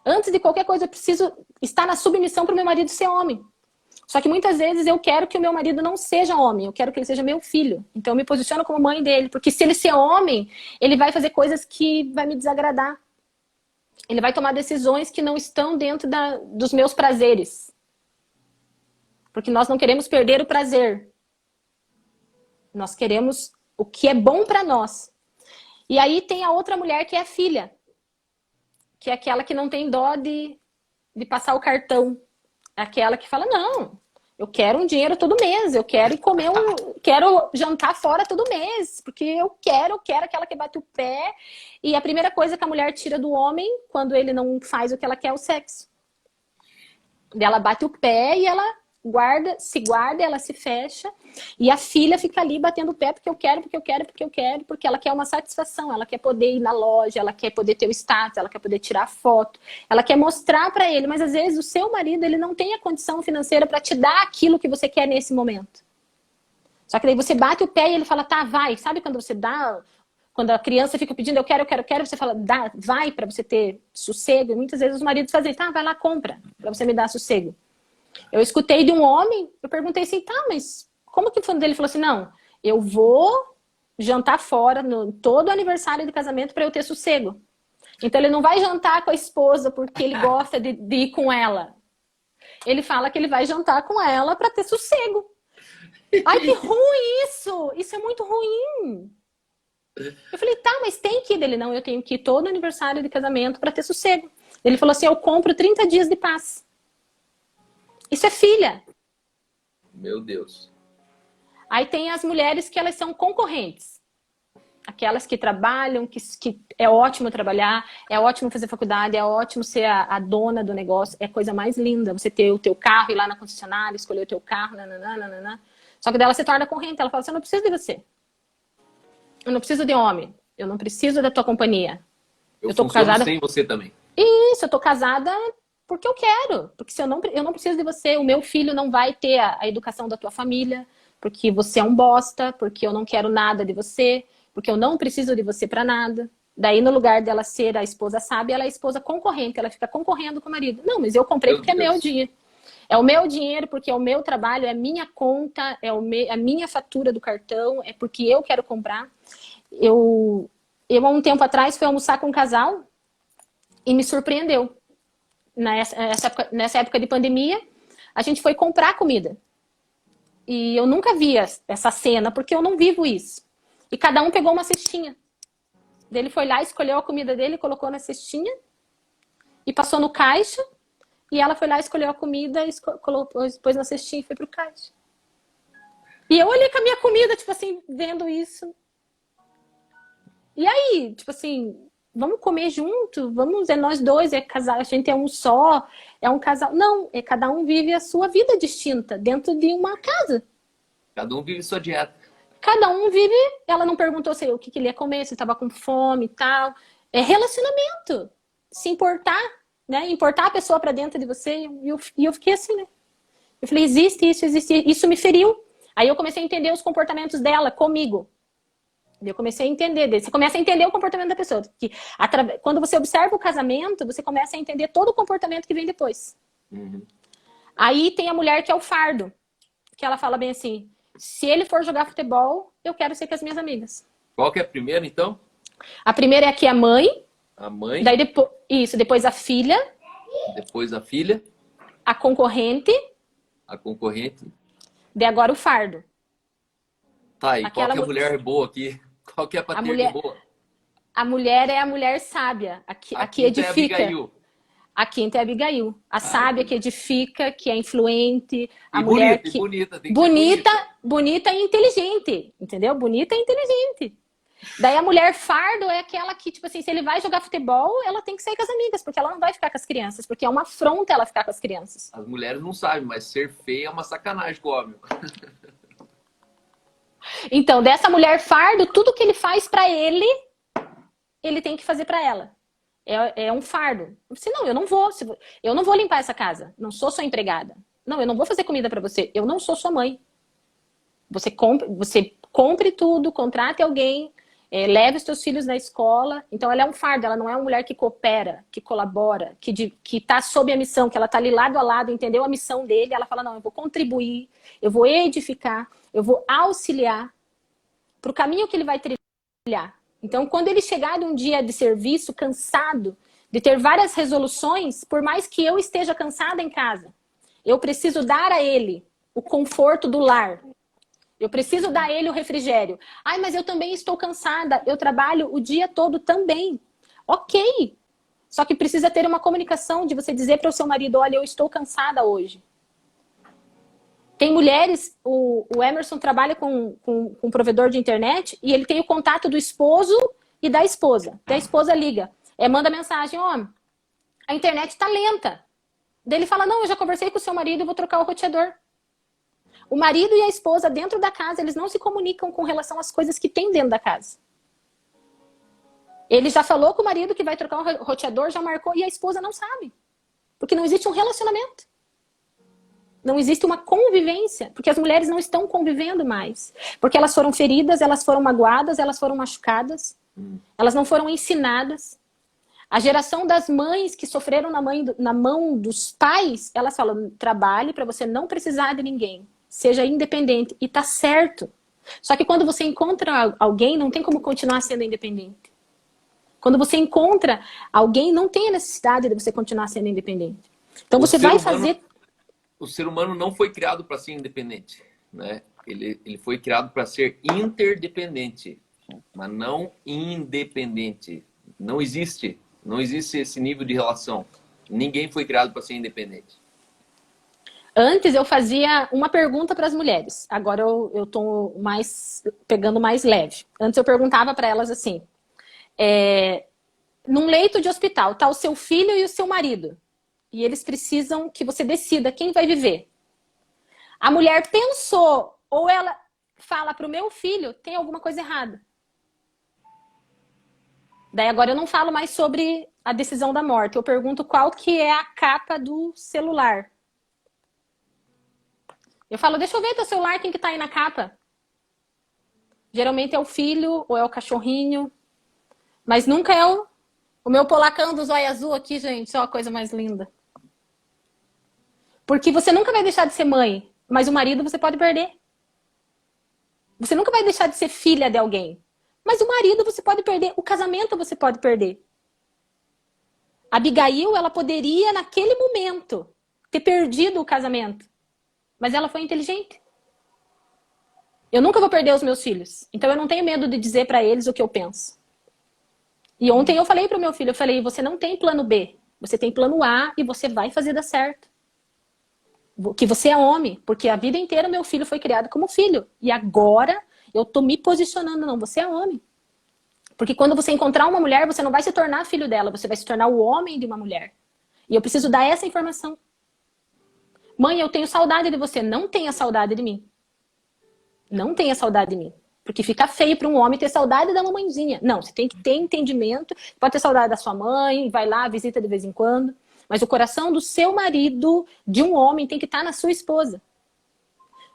Antes de qualquer coisa, eu preciso estar na submissão para o meu marido ser homem. Só que muitas vezes eu quero que o meu marido não seja homem. Eu quero que ele seja meu filho. Então eu me posiciono como mãe dele. Porque se ele ser homem, ele vai fazer coisas que vai me desagradar. Ele vai tomar decisões que não estão dentro dos meus prazeres. Porque nós não queremos perder o prazer. Nós queremos o que é bom para nós. E aí tem a outra mulher que é a filha. Que é aquela que não tem dó de passar o cartão. É aquela que fala, não, eu quero um dinheiro todo mês. Eu quero comer quero jantar fora todo mês. Porque eu quero aquela que bate o pé. E a primeira coisa que a mulher tira do homem, quando ele não faz o que ela quer, é o sexo. Ela bate o pé e ela guarda, ela se fecha. E a filha fica ali batendo o pé porque eu quero, porque ela quer uma satisfação. Ela quer poder ir na loja, ela quer poder ter o status, ela quer poder tirar foto. Ela quer mostrar para ele, mas às vezes o seu marido, ele não tem a condição financeira para te dar aquilo que você quer nesse momento. Só que daí você bate o pé e ele fala, tá, vai. Sabe quando você dá... Quando a criança fica pedindo, eu quero, você fala, dá, vai para você ter sossego. E muitas vezes os maridos fazem, tá, vai lá, compra, para você me dar sossego. Eu escutei de um homem, eu perguntei assim, tá, mas como que foi dele? Ele falou assim, não, eu vou jantar fora no todo aniversário de casamento para eu ter sossego. Então ele não vai jantar com a esposa porque ele gosta de ir com ela. Ele fala que ele vai jantar com ela para ter sossego. Ai, que ruim isso! Isso é muito ruim. Eu falei, tá, mas tem que ir dele. Não, eu tenho que ir todo aniversário de casamento para ter sossego. Ele falou assim, eu compro 30 dias de paz. Isso é filha. Meu Deus. Aí tem as mulheres que elas são concorrentes. Aquelas que trabalham, que é ótimo trabalhar, é ótimo fazer faculdade, é ótimo ser a dona do negócio. É a coisa mais linda você ter o teu carro, ir lá na concessionária, escolher o teu carro, nananana. Só que dela se torna corrente. Ela fala assim, eu não preciso de você. Eu não preciso de homem. Eu não preciso da tua companhia. Eu tô casada sem você também. Isso, eu tô casada porque eu quero. Porque se eu não preciso de você. O meu filho não vai ter a educação da tua família. Porque você é um bosta. Porque eu não quero nada de você. Porque eu não preciso de você pra nada. Daí, no lugar dela ser a esposa sábia, ela é a esposa concorrente. Ela fica concorrendo com o marido. Não, mas eu comprei porque é meu dinheiro. É o meu dinheiro, porque é o meu trabalho, é a minha conta, é a minha fatura do cartão, é porque eu quero comprar. Eu Eu, há um tempo atrás, fui almoçar com um casal e me surpreendeu. Nessa época de pandemia, a gente foi comprar comida. E eu nunca via essa cena, porque eu não vivo isso. E cada um pegou uma cestinha. Ele foi lá, escolheu a comida dele, colocou na cestinha e passou no caixa. E ela foi lá, escolheu a comida, colocou, pôs na cestinha e foi pro caixa. E eu olhei com a minha comida, tipo assim, vendo isso. E aí, tipo assim, vamos comer junto? Vamos, é nós dois, é casal, a gente é um só, é um casal. Não, é cada um vive a sua vida distinta dentro de uma casa. Cada um vive sua dieta. Cada um vive, ela não perguntou se o que ele ia comer, se estava com fome e tal. É relacionamento. Se importar, né? Importar a pessoa para dentro de você. E eu fiquei assim, né? Eu falei, existe isso, existe isso. Me feriu. Aí eu comecei a entender os comportamentos dela comigo. Eu comecei a entender. Você começa a entender o comportamento da pessoa. Que, quando você observa o casamento, você começa a entender todo o comportamento que vem depois. Uhum. Aí tem a mulher que é o fardo. Que ela fala bem assim, se ele for jogar futebol, eu quero ser com as minhas amigas. Qual que é a primeira, então? A primeira é aqui a mãe. A mãe. Daí depois a filha. Depois a filha. A concorrente. A concorrente. Daí agora o fardo. Tá, e qual que é a mulher boa aqui? Qual que é a paterna boa? A mulher é a mulher sábia. Aqui edifica. É Abigail. A quinta é a Abigail. A sábia que edifica, que é influente. A mulher bonita, que... bonita. Bonita e inteligente. Entendeu? Bonita e inteligente. Daí a mulher fardo é aquela que, tipo assim, se ele vai jogar futebol, ela tem que sair com as amigas, porque ela não vai ficar com as crianças, porque é uma afronta ela ficar com as crianças. As mulheres não sabem, mas ser feia é uma sacanagem com o homem. Então, dessa mulher fardo, tudo que ele faz pra ele, ele tem que fazer pra ela. É um fardo. Não, eu não vou limpar essa casa. Não sou sua empregada. Não, eu não vou fazer comida pra você. Eu não sou sua mãe. Você compre tudo, contrate alguém, leve os seus filhos na escola. Então, ela é um fardo. Ela não é uma mulher que coopera, que colabora, que tá sob a missão, que ela tá ali lado a lado, entendeu a missão dele. Ela fala, não, eu vou contribuir, eu vou edificar, eu vou auxiliar pro caminho que ele vai trilhar. Então, quando ele chegar de um dia de serviço, cansado, de ter várias resoluções, por mais que eu esteja cansada em casa, eu preciso dar a ele o conforto do lar. Eu preciso dar a ele o refrigério. Ai, mas eu também estou cansada, eu trabalho o dia todo também. Ok. Só que precisa ter uma comunicação de você dizer para o seu marido, olha, eu estou cansada hoje. Tem mulheres, o Emerson trabalha com um provedor de internet e ele tem o contato do esposo e da esposa. Daí a esposa liga, manda mensagem, ó, a internet tá lenta. Daí ele fala, não, eu já conversei com o seu marido, eu vou trocar o roteador. O marido e a esposa dentro da casa, eles não se comunicam com relação às coisas que tem dentro da casa. Ele já falou com o marido que vai trocar o roteador, já marcou, e a esposa não sabe. Porque não existe um relacionamento. Não existe uma convivência, porque as mulheres não estão convivendo mais. Porque elas foram feridas, elas foram magoadas, elas foram machucadas. Elas não foram ensinadas. A geração das mães que sofreram na mão dos pais, elas falam, trabalhe para você não precisar de ninguém. Seja independente. E tá certo. Só que quando você encontra alguém, não tem como continuar sendo independente. Quando você encontra alguém, não tem a necessidade de você continuar sendo independente. Então você vai fazer... O ser humano não foi criado para ser independente, né? Ele foi criado para ser interdependente, mas não independente. Não existe esse nível de relação. Ninguém foi criado para ser independente. Antes eu fazia uma pergunta para as mulheres. Agora eu tô pegando mais leve. Antes eu perguntava para elas assim: num leito de hospital tá o seu filho e o seu marido. E eles precisam que você decida quem vai viver. A mulher pensou, ou ela fala para o meu filho, tem alguma coisa errada. Daí agora eu não falo mais sobre a decisão da morte. Eu pergunto qual que é a capa do celular. Eu falo, deixa eu ver teu celular, quem que tá aí na capa. Geralmente é o filho ou é o cachorrinho. Mas nunca é o meu polacão do zóio azul aqui, gente. Ó, a coisa mais linda. Porque você nunca vai deixar de ser mãe, mas o marido você pode perder. Você nunca vai deixar de ser filha de alguém, Mas o marido você pode perder, o casamento você pode perder. Abigail, ela poderia, naquele momento, ter perdido o casamento. Mas ela foi inteligente. Eu nunca vou perder os meus filhos. Então eu não tenho medo de dizer para eles o que eu penso. E ontem eu falei pro meu filho, eu falei, você não tem plano B. Você tem plano A e você vai fazer dar certo. Que você é homem. Porque a vida inteira meu filho foi criado como filho. E agora eu tô me posicionando, não, você é homem. Porque quando você encontrar uma mulher, você não vai se tornar filho dela, você vai se tornar o homem de uma mulher. E eu preciso dar essa informação. Mãe, eu tenho saudade de você. Não tenha saudade de mim. Não tenha saudade de mim. Porque fica feio para um homem ter saudade da mamãezinha. Não, você tem que ter entendimento. Pode ter saudade da sua mãe, vai lá, visita de vez em quando. Mas o coração do seu marido, de um homem, tem que estar na sua esposa.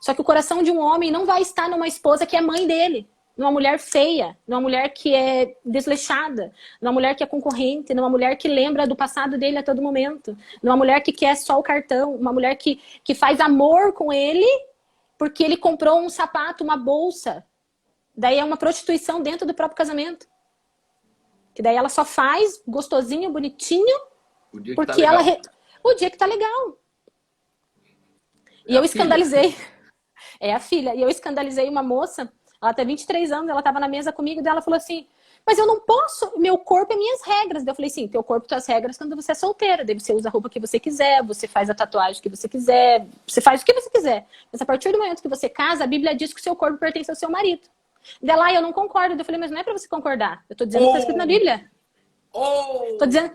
Só que o coração de um homem não vai estar numa esposa que é mãe dele. Numa mulher feia, numa mulher que é desleixada, numa mulher que é concorrente, numa mulher que lembra do passado dele a todo momento, numa mulher que quer só o cartão, uma mulher que faz amor com ele porque ele comprou um sapato, uma bolsa. Daí é uma prostituição dentro do próprio casamento. Que daí ela só faz gostosinho, bonitinho, porque ela... O dia que tá legal. E eu escandalizei. É a filha. E eu escandalizei uma moça, ela tem 23 anos, ela tava na mesa comigo, e ela falou assim, mas eu não posso, meu corpo é minhas regras. Daí eu falei assim, teu corpo, tuas regras quando você é solteira. Daí você usa a roupa que você quiser, você faz a tatuagem que você quiser, você faz o que você quiser. Mas a partir do momento que você casa, a Bíblia diz que o seu corpo pertence ao seu marido. Daí lá eu não concordo. Daí eu falei, mas não é pra você concordar. Eu tô dizendo que tá escrito na Bíblia. Tô dizendo...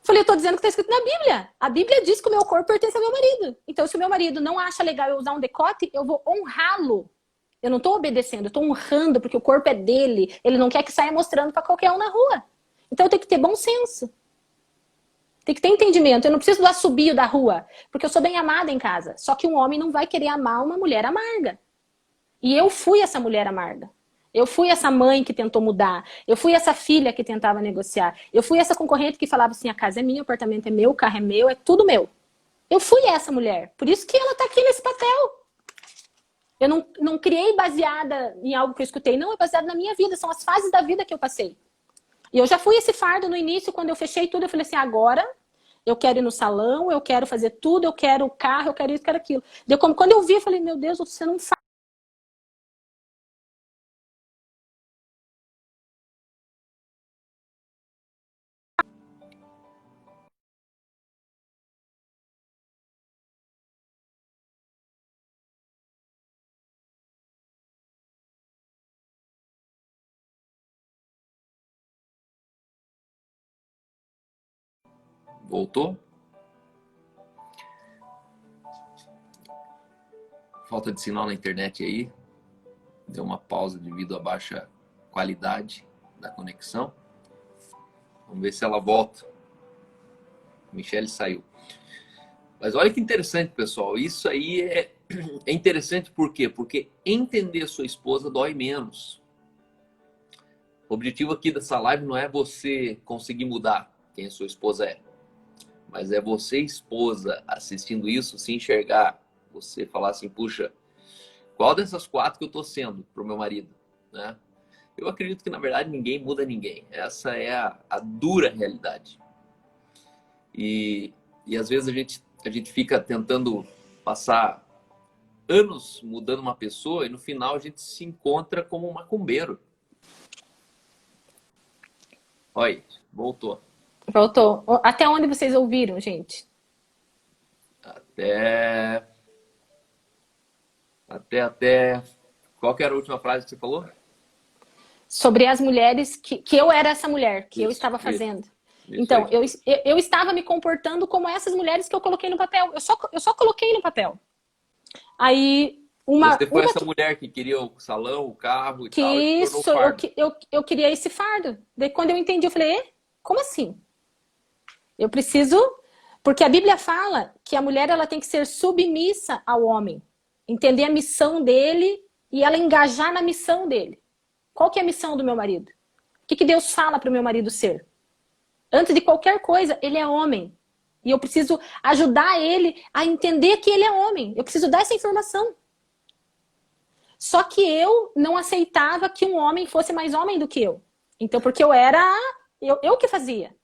Falei, eu tô dizendo que tá escrito na Bíblia. A Bíblia diz que o meu corpo pertence ao meu marido. Então, se o meu marido não acha legal eu usar um decote, eu vou honrá-lo. Eu não tô obedecendo, eu tô honrando, porque o corpo é dele. Ele não quer que saia mostrando pra qualquer um na rua. Então, eu tenho que ter bom senso. Tem que ter entendimento. Eu não preciso do assobio da rua, porque eu sou bem amada em casa. Só que um homem não vai querer amar uma mulher amarga. E eu fui essa mulher amarga. Eu fui essa mãe que tentou mudar. Eu fui essa filha que tentava negociar. Eu fui essa concorrente que falava assim, a casa é minha, o apartamento é meu, o carro é meu, é tudo meu. Eu fui essa mulher. Por isso que ela tá aqui nesse papel. Eu não criei baseada em algo que eu escutei. Não, é baseado na minha vida. São as fases da vida que eu passei. E eu já fui esse fardo no início, quando eu fechei tudo, eu falei assim, agora eu quero ir no salão, eu quero fazer tudo, eu quero o carro, eu quero isso, eu quero aquilo. Quando eu vi, eu falei, meu Deus, você não faz. Voltou? Falta de sinal na internet aí. Deu uma pausa devido à baixa qualidade da conexão. Vamos ver se ela volta. Michele saiu. Mas olha que interessante, pessoal. Isso aí é interessante por quê? Porque entender sua esposa dói menos. O objetivo aqui dessa live não é você conseguir mudar quem a sua esposa é. Mas é você, esposa, assistindo isso, se enxergar. Você falar assim, puxa, qual dessas 4 que eu tô sendo pro meu marido? Né? Eu acredito que, na verdade, ninguém muda ninguém. Essa é a dura realidade. E às vezes a gente fica tentando passar anos mudando uma pessoa e no final a gente se encontra como um macumbeiro. Olha, voltou. Voltou. Até onde vocês ouviram, gente? Até. Qual que era a última frase que você falou? Sobre as mulheres, que eu era essa mulher, que eu estava fazendo. Então, eu estava me comportando como essas mulheres que eu coloquei no papel. Eu só coloquei no papel. Aí, Você foi essa mulher que queria o salão, o carro e tal, e se tornou fardo. Eu queria esse fardo. Daí, quando eu entendi, eu falei, como assim? Eu preciso... Porque a Bíblia fala que a mulher ela tem que ser submissa ao homem. Entender a missão dele e ela engajar na missão dele. Qual que é a missão do meu marido? O que Deus fala para o meu marido ser? Antes de qualquer coisa, ele é homem. E eu preciso ajudar ele a entender que ele é homem. Eu preciso dar essa informação. Só que eu não aceitava que um homem fosse mais homem do que eu. Então, porque eu era... Eu que fazia.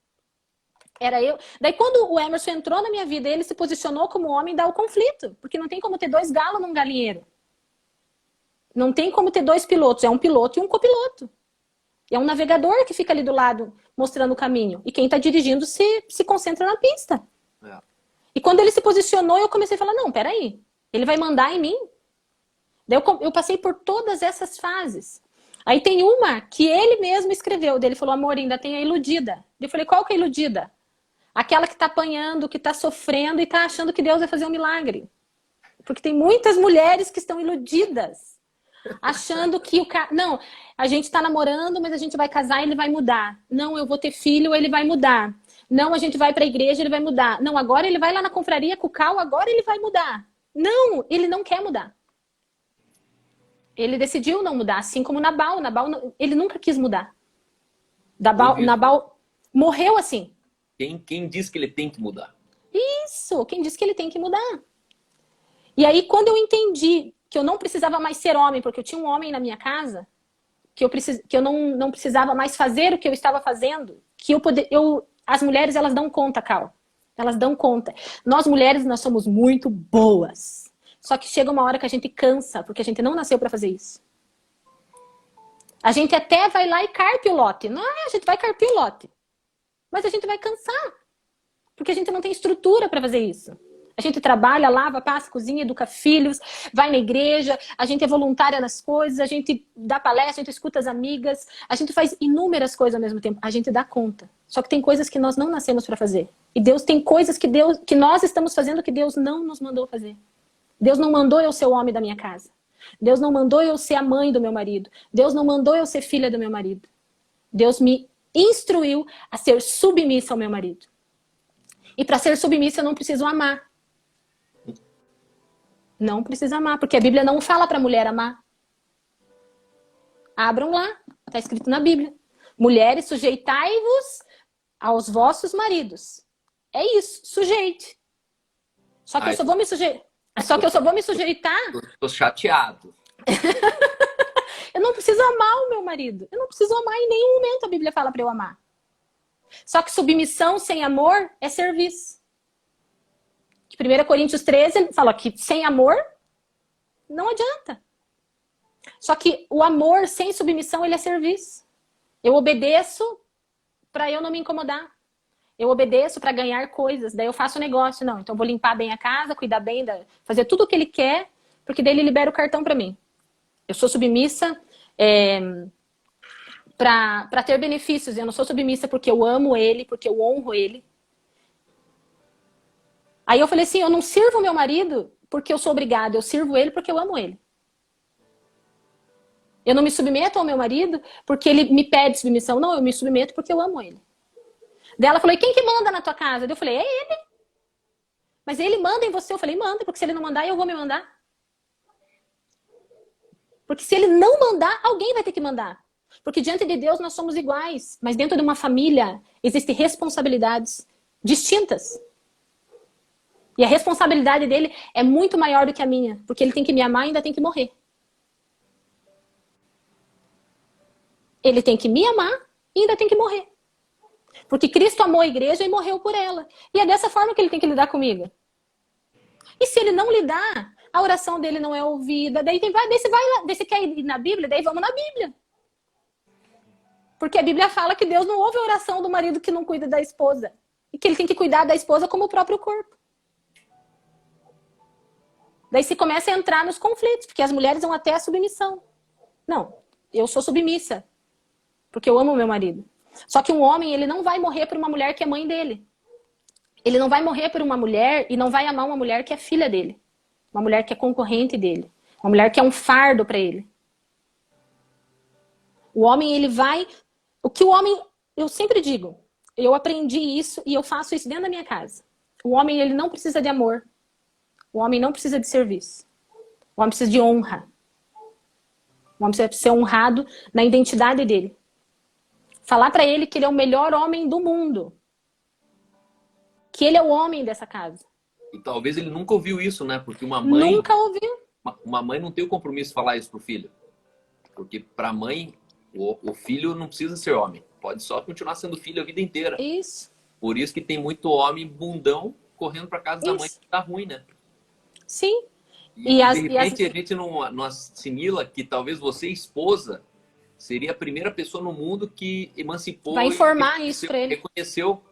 Era eu. Daí, quando o Emerson entrou na minha vida, ele se posicionou como homem, dá o conflito. Porque não tem como ter 2 galos num galinheiro. Não tem como ter 2 pilotos. É um piloto e um copiloto. É um navegador que fica ali do lado, mostrando o caminho. E quem está dirigindo se concentra na pista. É. E quando ele se posicionou, eu comecei a falar, não, peraí. Ele vai mandar em mim? Daí eu passei por todas essas fases. Aí tem uma que ele mesmo escreveu. Ele falou, amor, ainda tem a iludida. Eu falei, qual que é a iludida? Aquela que está apanhando, que está sofrendo e está achando que Deus vai fazer um milagre. Porque tem muitas mulheres que estão iludidas. Achando que o cara... Não, a gente está namorando, mas a gente vai casar e ele vai mudar. Não, eu vou ter filho, ele vai mudar. Não, a gente vai para a igreja, ele vai mudar. Não, agora ele vai lá na confraria com o Cal, agora ele vai mudar. Não, ele não quer mudar. Ele decidiu não mudar, assim como Nabal. Nabal, ele nunca quis mudar. Nabal morreu assim. Quem diz que ele tem que mudar? Isso, quem diz que ele tem que mudar. E aí, quando eu entendi que eu não precisava mais ser homem, porque eu tinha um homem na minha casa, que eu não precisava mais fazer o que eu estava fazendo, que as mulheres, elas dão conta, Cal. Elas dão conta. Nós mulheres, nós somos muito boas. Só que chega uma hora que a gente cansa, porque a gente não nasceu para fazer isso. A gente até vai lá e carpe o lote. Não, a gente vai carpir o lote. Mas a gente vai cansar. Porque a gente não tem estrutura para fazer isso. A gente trabalha, lava, passa, cozinha, educa filhos, vai na igreja, a gente é voluntária nas coisas, a gente dá palestra, a gente escuta as amigas, a gente faz inúmeras coisas ao mesmo tempo. A gente dá conta. Só que tem coisas que nós não nascemos para fazer. E Deus tem coisas que nós estamos fazendo que Deus não nos mandou fazer. Deus não mandou eu ser o homem da minha casa. Deus não mandou eu ser a mãe do meu marido. Deus não mandou eu ser filha do meu marido. Deus me instruiu a ser submissa ao meu marido. E para ser submissa eu não preciso amar. Não precisa amar, porque a Bíblia não fala para a mulher amar. Abram lá, está escrito na Bíblia. Mulheres, sujeitai-vos aos vossos maridos. É isso, sujeite. Só que eu só vou me sujeitar. Só que eu só vou me sujeitar. Tô chateado. Eu não preciso amar o meu marido. Eu não preciso amar em nenhum momento, a Bíblia fala para eu amar. Só que submissão sem amor é serviço. 1 Coríntios 13 fala que sem amor não adianta. Só que o amor sem submissão, ele é serviço. Eu obedeço para eu não me incomodar. Eu obedeço para ganhar coisas. Daí eu faço negócio. Não, então eu vou limpar bem a casa, cuidar bem, fazer tudo o que ele quer, porque daí ele libera o cartão para mim. Eu sou submissa para ter benefícios. Eu não sou submissa porque eu amo ele, porque eu honro ele. Aí eu falei assim, eu não sirvo meu marido porque eu sou obrigada, eu sirvo ele porque eu amo ele. Eu não me submeto ao meu marido porque ele me pede submissão. Não, eu me submeto porque eu amo ele. Daí ela falou, e quem que manda na tua casa? Eu falei, é ele. Mas ele manda em você? Eu falei, manda, porque se ele não mandar, eu vou me mandar. Porque se ele não mandar, alguém vai ter que mandar. Porque diante de Deus nós somos iguais. Mas dentro de uma família existem responsabilidades distintas. E a responsabilidade dele é muito maior do que a minha. Porque ele tem que me amar e ainda tem que morrer. Ele tem que me amar e ainda tem que morrer. Porque Cristo amou a igreja e morreu por ela. E é dessa forma que ele tem que lidar comigo. E se ele não lidar, a oração dele não é ouvida. Daí você quer ir na Bíblia? Daí vamos na Bíblia. Porque a Bíblia fala que Deus não ouve a oração do marido que não cuida da esposa. E que ele tem que cuidar da esposa como o próprio corpo. Daí se começa a entrar nos conflitos, porque as mulheres vão até a submissão. Não, eu sou submissa, porque eu amo o meu marido. Só que um homem, ele não vai morrer por uma mulher que é mãe dele. Ele não vai morrer por uma mulher e não vai amar uma mulher que é filha dele. Uma mulher que é concorrente dele. Uma mulher que é um fardo para ele. O homem, ele vai... O que o homem... Eu sempre digo, eu aprendi isso e eu faço isso dentro da minha casa. O homem, ele não precisa de amor. O homem não precisa de serviço. O homem precisa de honra. O homem precisa ser honrado na identidade dele. Falar para ele que ele é o melhor homem do mundo. Que ele é o homem dessa casa. E talvez ele nunca ouviu isso, né? Porque uma mãe... Nunca ouviu. uma mãe não tem o compromisso de falar isso pro filho. Porque pra mãe, o filho não precisa ser homem. Pode só continuar sendo filho a vida inteira. Isso. Por isso que tem muito homem bundão correndo pra casa da mãe Isso. que tá ruim, né? Sim. E de repente a gente não assimila que talvez você, esposa, seria a primeira pessoa no mundo que emancipou. Vai informar isso pra ele. Reconheceu.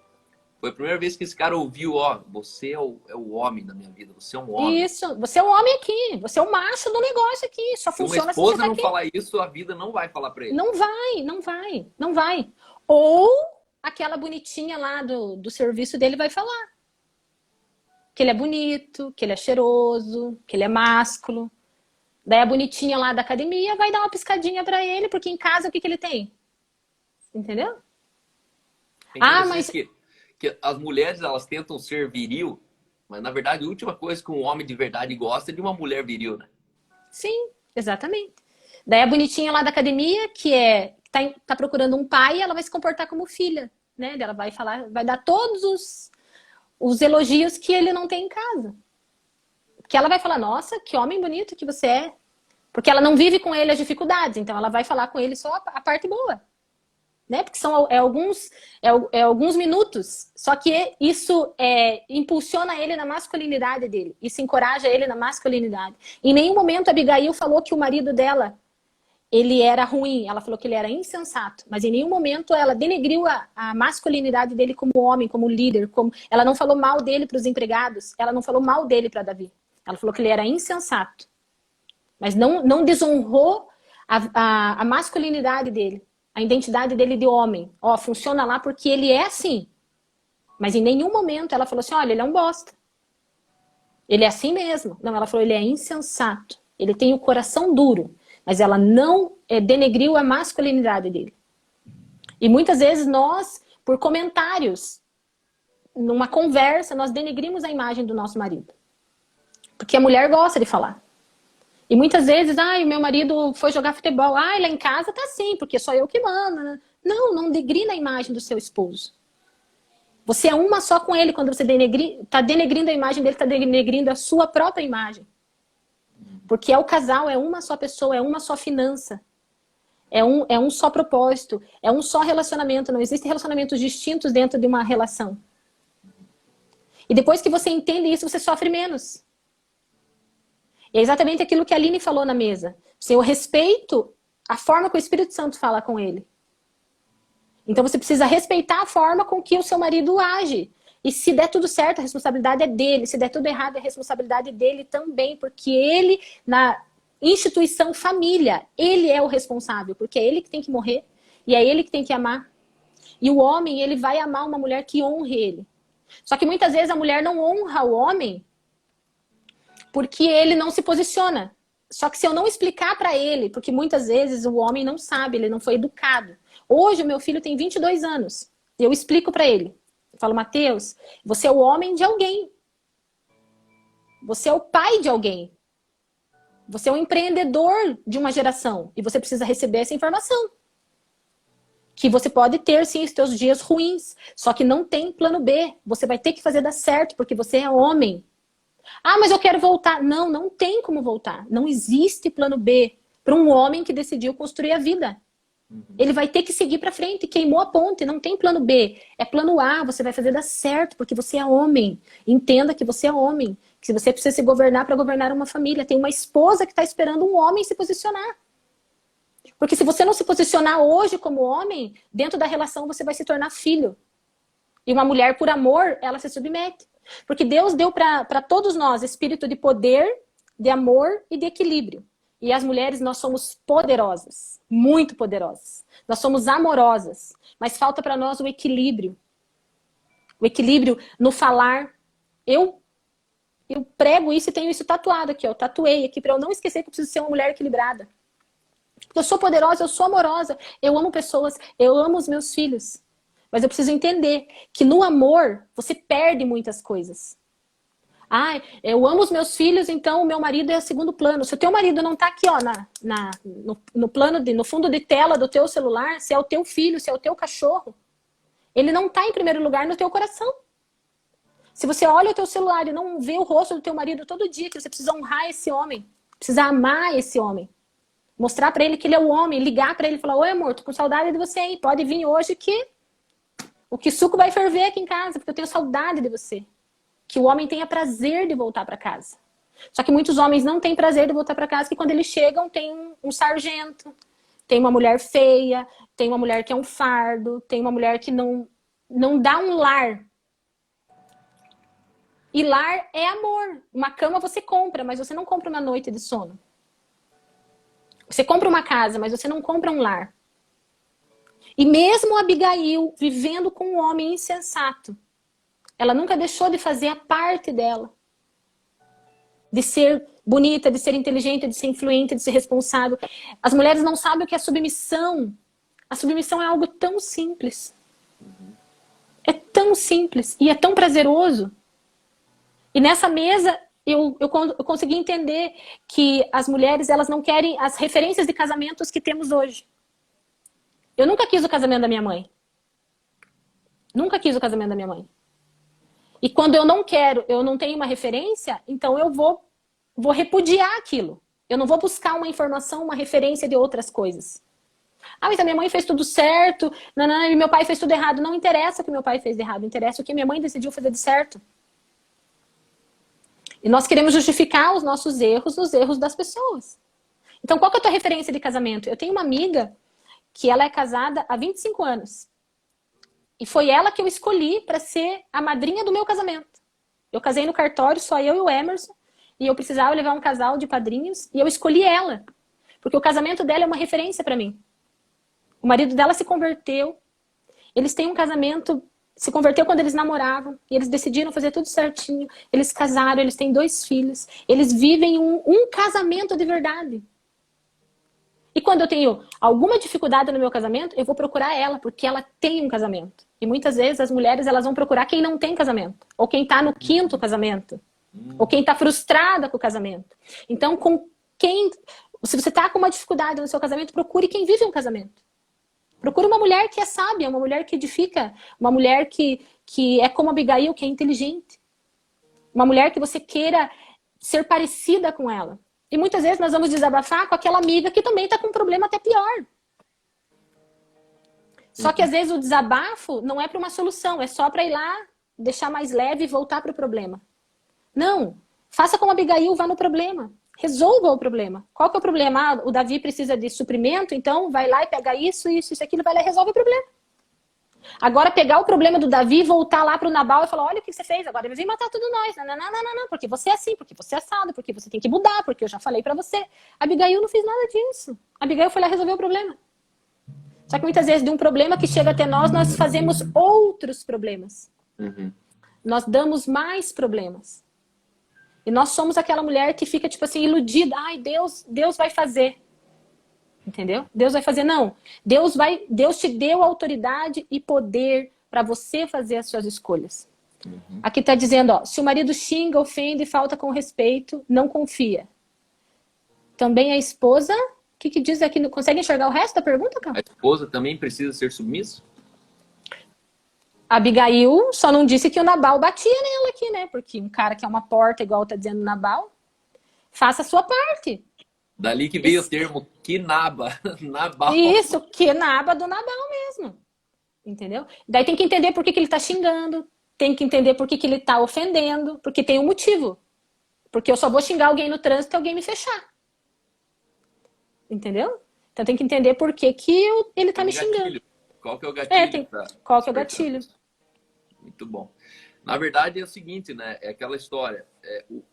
Foi a primeira vez que esse cara ouviu, ó, você é o homem da minha vida, você é um homem. Isso, você é um homem aqui, você é o macho do negócio aqui, só funciona se uma esposa se você tá não aqui. falar isso, a vida não vai falar pra ele. Não vai, não vai, não vai. Ou aquela bonitinha lá do serviço dele vai falar. Que ele é bonito, que ele é cheiroso, que ele é másculo. Daí a bonitinha lá da academia vai dar uma piscadinha pra ele, porque em casa o que ele tem? Entendeu? Mas que as mulheres, elas tentam ser viril, mas na verdade a última coisa que um homem de verdade gosta é de uma mulher viril, né? Os exatamente. Daí a bonitinha lá da academia, que tá procurando um pai, ela vai se comportar como filha, né? Ela vai falar, vai dar todos os elogios que ele não tem em casa. Porque ela vai falar, nossa, que homem bonito que você é. Porque ela não vive com ele as dificuldades, então ela vai falar com ele só a parte boa. Né? Porque são alguns minutos, só que isso impulsiona ele na masculinidade dele, isso encoraja ele na masculinidade. Em nenhum momento a Abigail falou que o marido dela ele era ruim, ela falou que ele era insensato, mas em nenhum momento ela denegriu a masculinidade dele como homem, como líder, ela não falou mal dele para os empregados, ela não falou mal dele para Davi, ela falou que ele era insensato, mas não desonrou a masculinidade dele. A identidade dele de homem. Ó, funciona lá porque ele é assim. Mas em nenhum momento ela falou assim, olha, ele é um bosta. Ele é assim mesmo. Não, ela falou, ele é insensato. Ele tem o coração duro. Mas ela não denegriu a masculinidade dele. E muitas vezes nós, por comentários, numa conversa, nós denegrimos a imagem do nosso marido. Porque a mulher gosta de falar. E muitas vezes, o meu marido foi jogar futebol. Lá em casa tá assim, porque sou eu que mando. Né? Não degrina a imagem do seu esposo. Você é uma só com ele. Quando você tá denegrindo a imagem dele, tá denegrindo a sua própria imagem. Porque o casal, é uma só pessoa, é uma só finança. É um só propósito, é um só relacionamento. Não existem relacionamentos distintos dentro de uma relação. E depois que você entende isso, você sofre menos. E é exatamente aquilo que a Aline falou na mesa. Eu respeito a forma que o Espírito Santo fala com ele. Então você precisa respeitar a forma com que o seu marido age. E se der tudo certo, a responsabilidade é dele. Se der tudo errado, a responsabilidade dele também. Porque ele, na instituição família, ele é o responsável. Porque é ele que tem que morrer. E é ele que tem que amar. E o homem, ele vai amar uma mulher que honre ele. Só que muitas vezes a mulher não honra o homem porque ele não se posiciona. Só que se eu não explicar para ele, porque muitas vezes o homem não sabe, ele não foi educado. Hoje o meu filho tem 22 anos. Eu explico para ele. Eu falo, Mateus, você é o homem de alguém. Você é o pai de alguém. Você é um empreendedor de uma geração. E você precisa receber essa informação. Que você pode ter, sim, os seus dias ruins. Só que não tem plano B. Você vai ter que fazer dar certo, porque você é homem. Mas eu quero voltar. Não tem como voltar. Não existe plano B para um homem que decidiu construir a vida. Ele vai ter que seguir para frente. Queimou a ponte, não tem plano B. É plano A, você vai fazer dar certo, porque você é homem. Entenda que você é homem. Que você precisa se governar para governar uma família. Tem uma esposa que está esperando um homem se posicionar. Porque se você não se posicionar hoje como homem, dentro da relação você vai se tornar filho. E uma mulher, por amor, ela se submete. Porque Deus deu para todos nós espírito de poder, de amor e de equilíbrio. E as mulheres, nós somos poderosas, muito poderosas. Nós somos amorosas, mas falta para nós o equilíbrio. O equilíbrio no falar. Eu prego isso e tenho isso tatuado aqui, eu tatuei aqui para eu não esquecer que eu preciso ser uma mulher equilibrada. Eu sou poderosa, eu sou amorosa, eu amo pessoas, eu amo os meus filhos. Mas eu preciso entender que no amor você perde muitas coisas. Eu amo os meus filhos, então o meu marido é o segundo plano. Se o teu marido não tá aqui, ó, no plano no fundo de tela do teu celular, se é o teu filho, se é o teu cachorro, ele não tá em primeiro lugar no teu coração. Se você olha o teu celular e não vê o rosto do teu marido todo dia, que você precisa honrar esse homem, Precisa amar esse homem. Mostrar pra ele que ele é o homem, ligar pra ele e falar: oi, amor, tô com saudade de você, hein? Pode vir hoje que o que suco vai ferver aqui em casa, porque eu tenho saudade de você. Que o homem tenha prazer de voltar pra casa. Só que muitos homens não têm prazer de voltar pra casa, que quando eles chegam tem um sargento, tem uma mulher feia, tem uma mulher que é um fardo, tem uma mulher que não dá um lar. E lar é amor. Uma cama você compra, mas você não compra uma noite de sono. Você compra uma casa, mas você não compra um lar. E mesmo Abigail, vivendo com um homem insensato, ela nunca deixou de fazer a parte dela. De ser bonita, de ser inteligente, de ser influente, de ser responsável. As mulheres não sabem o que é submissão. A submissão é algo tão simples. É tão simples e é tão prazeroso. E nessa mesa eu consegui entender que as mulheres, elas não querem as referências de casamentos que temos hoje. Eu nunca quis o casamento da minha mãe. Nunca quis o casamento da minha mãe. E quando eu não quero, eu não tenho uma referência, então eu vou repudiar aquilo. Eu não vou buscar uma informação, uma referência de outras coisas. Ah, mas a minha mãe fez tudo certo, não, e meu pai fez tudo errado. Não interessa o que meu pai fez de errado, interessa o que minha mãe decidiu fazer de certo. E nós queremos justificar os nossos erros, os erros das pessoas. Então, qual que é a tua referência de casamento? Eu tenho uma amiga que ela é casada há 25 anos. E foi ela que eu escolhi para ser a madrinha do meu casamento. Eu casei no cartório, só eu e o Emerson, e eu precisava levar um casal de padrinhos, e eu escolhi ela. Porque o casamento dela é uma referência para mim. O marido dela se converteu, eles têm um casamento, se converteu quando eles namoravam, e eles decidiram fazer tudo certinho, eles casaram, eles têm 2 filhos, eles vivem um casamento de verdade. E quando eu tenho alguma dificuldade no meu casamento, eu vou procurar ela, porque ela tem um casamento. E muitas vezes as mulheres, elas vão procurar quem não tem casamento, ou quem está no 5º casamento, ou quem está frustrada com o casamento. Então, se você está com uma dificuldade no seu casamento, procure quem vive um casamento. Procure uma mulher que é sábia, uma mulher que edifica, uma mulher que é como Abigail, que é inteligente. Uma mulher que você queira ser parecida com ela. E muitas vezes nós vamos desabafar com aquela amiga que também está com um problema até pior. Só que às vezes o desabafo não é para uma solução, é só para ir lá, deixar mais leve e voltar para o problema. Não, faça como Abigail, vá no problema. Resolva o problema. Qual que é o problema? Ah, o Davi precisa de suprimento, então vai lá e pega isso, aquilo, vai lá e resolve o problema. Agora pegar o problema do Davi, voltar lá pro Nabal e falar: olha o que você fez, agora ele vem matar tudo nós. Não, porque você é assim, porque você é assado, porque você tem que mudar, porque eu já falei pra você. Abigail não fez nada disso. Abigail foi lá resolver o problema. Só que muitas vezes de um problema que chega até nós, nós fazemos outros problemas. Nós damos mais problemas. E nós somos aquela mulher que fica tipo assim, iludida. Ai, Deus vai fazer. Entendeu? Deus vai fazer, não. Deus te deu autoridade e poder para você fazer as suas escolhas. Aqui está dizendo, ó, se o marido xinga, ofende, falta com respeito, não confia. Também a esposa, o que diz aqui? Consegue enxergar o resto da pergunta, cara? A esposa também precisa ser submissa? Abigail só não disse que o Nabal batia nela aqui, né? Porque um cara que é uma porta, igual tá dizendo Nabal, faça a sua parte. Dali que veio o termo quinaba, Nabal. Isso, quinaba do Nabal mesmo. Entendeu? Daí tem que entender por que ele tá xingando, tem que entender por que ele tá ofendendo, porque tem um motivo. Porque eu só vou xingar alguém no trânsito e alguém me fechar. Entendeu? Então tem que entender por que ele tá me xingando. Qual que é o gatilho? Qual que é o gatilho? Muito bom. Na verdade é o seguinte, né? É aquela história.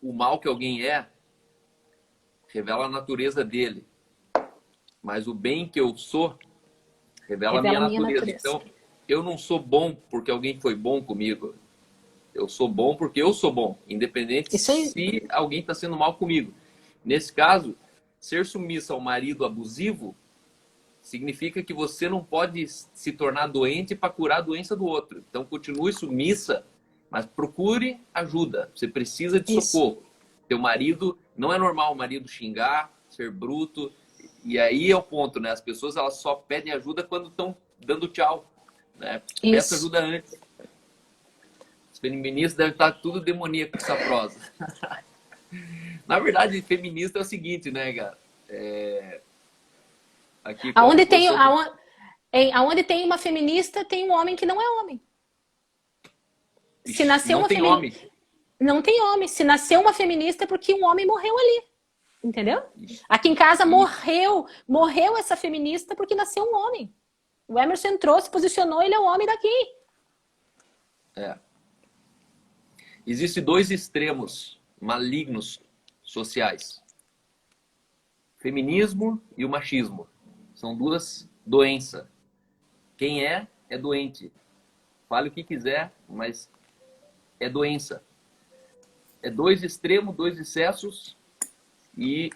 O mal que alguém revela a natureza dele. Mas o bem que eu sou revela a minha natureza. Então, eu não sou bom porque alguém foi bom comigo. Eu sou bom porque eu sou bom, independente se alguém está sendo mal comigo. Nesse caso, ser submissa ao marido abusivo significa que você não pode se tornar doente para curar a doença do outro. Então, continue submissa, mas procure ajuda. Você precisa de socorro. Teu marido, não é normal o marido xingar, ser bruto. E aí é o ponto, né? As pessoas, elas só pedem ajuda quando estão dando tchau, né? Peça ajuda antes. Os feministas devem estar tudo demoníaco com essa prosa. Na verdade, feminista é o seguinte, né, cara? Aqui, Aonde tem, aonde tem uma feminista, tem um homem que não é homem. Se nasceu não uma tem homem. feminista, não tem homem. Se nasceu uma feminista é porque um homem morreu ali. Entendeu? Aqui em casa morreu essa feminista porque nasceu um homem. O Emerson entrou, se posicionou, ele é o homem daqui. Existem dois extremos malignos sociais. Feminismo e o machismo. São duas doenças. Quem é doente. Fale o que quiser, mas é doença. É dois extremos, dois excessos, e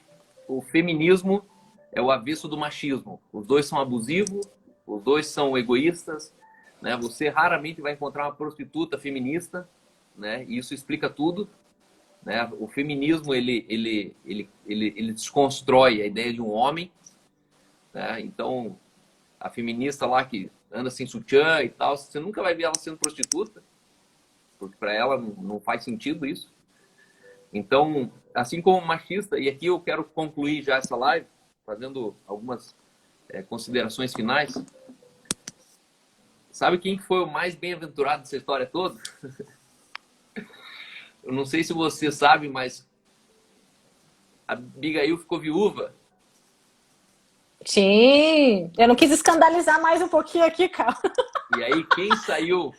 o feminismo é o avesso do machismo. Os dois são abusivos, os dois são egoístas, né? Você raramente vai encontrar uma prostituta feminista, né? E isso explica tudo, né? O feminismo ele desconstrói a ideia de um homem, né? Então a feminista lá que anda sem sutiã e tal, você nunca vai ver ela sendo prostituta, porque para ela não faz sentido isso. Então, assim como machista, e aqui eu quero concluir já essa live fazendo algumas considerações finais. Sabe quem foi o mais bem-aventurado dessa história toda? Eu não sei se você sabe, mas a Abigail ficou viúva. Sim, eu não quis escandalizar mais um pouquinho aqui, cara. E aí quem saiu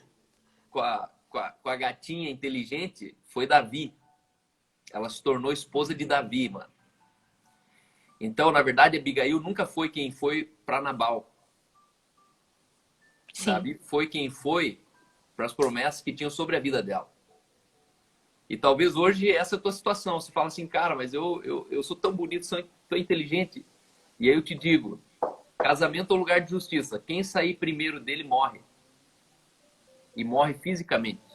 com a gatinha inteligente foi Davi. Ela se tornou esposa de Davi, mano. Então, na verdade, Abigail nunca foi quem foi para Nabal. Sim. Davi foi quem foi para as promessas que tinham sobre a vida dela. E talvez hoje essa é a tua situação. Você fala assim, cara, mas eu sou tão bonito, sou tão inteligente. E aí eu te digo, casamento é um lugar de justiça. Quem sair primeiro dele morre. E morre fisicamente.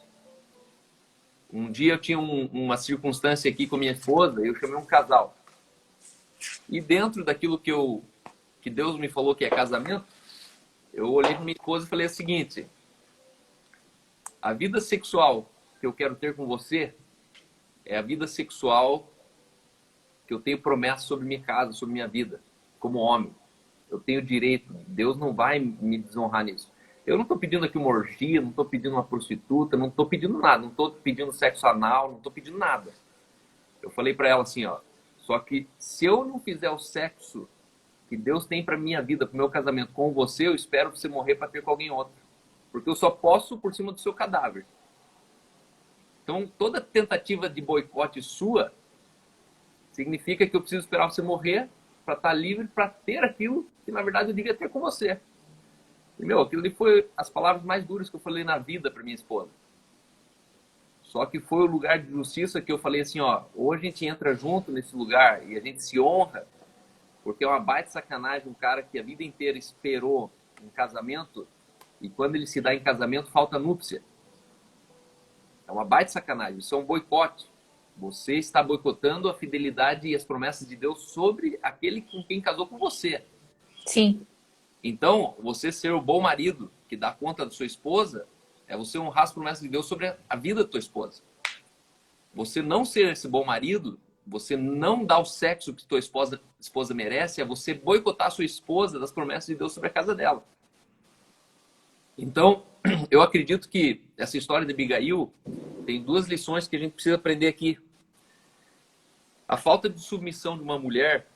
Um dia eu tinha uma circunstância aqui com minha esposa, eu chamei um casal. E dentro daquilo que Deus me falou que é casamento, eu olhei para minha esposa e falei o seguinte: a vida sexual que eu quero ter com você é a vida sexual que eu tenho promessa sobre minha casa, sobre minha vida, como homem. Eu tenho direito, Deus não vai me desonrar nisso. Eu não estou pedindo aqui uma orgia, não estou pedindo uma prostituta, não estou pedindo nada, não estou pedindo sexo anal, não estou pedindo nada. Eu falei para ela assim, ó, só que se eu não fizer o sexo que Deus tem para minha vida, para o meu casamento com você, eu espero você morrer para ter com alguém outro. Porque eu só posso por cima do seu cadáver. Então, toda tentativa de boicote sua significa que eu preciso esperar você morrer para estar livre, para ter aquilo que, na verdade, eu devia ter com você. E, meu, aquilo ali foi as palavras mais duras que eu falei na vida para minha esposa. Só que foi o lugar de justiça que eu falei assim, ó, hoje a gente entra junto nesse lugar e a gente se honra, porque é uma baita sacanagem um cara que a vida inteira esperou um casamento e quando ele se dá em casamento falta núpcia. É uma baita sacanagem, isso é um boicote. Você está boicotando a fidelidade e as promessas de Deus sobre aquele com quem casou com você. Sim. Então, você ser o bom marido que dá conta da sua esposa é você honrar as promessas de Deus sobre a vida da tua esposa. Você não ser esse bom marido, você não dar o sexo que tua esposa merece, é você boicotar a sua esposa das promessas de Deus sobre a casa dela. Então, eu acredito que essa história de Abigail tem duas lições que a gente precisa aprender aqui. A falta de submissão de uma mulher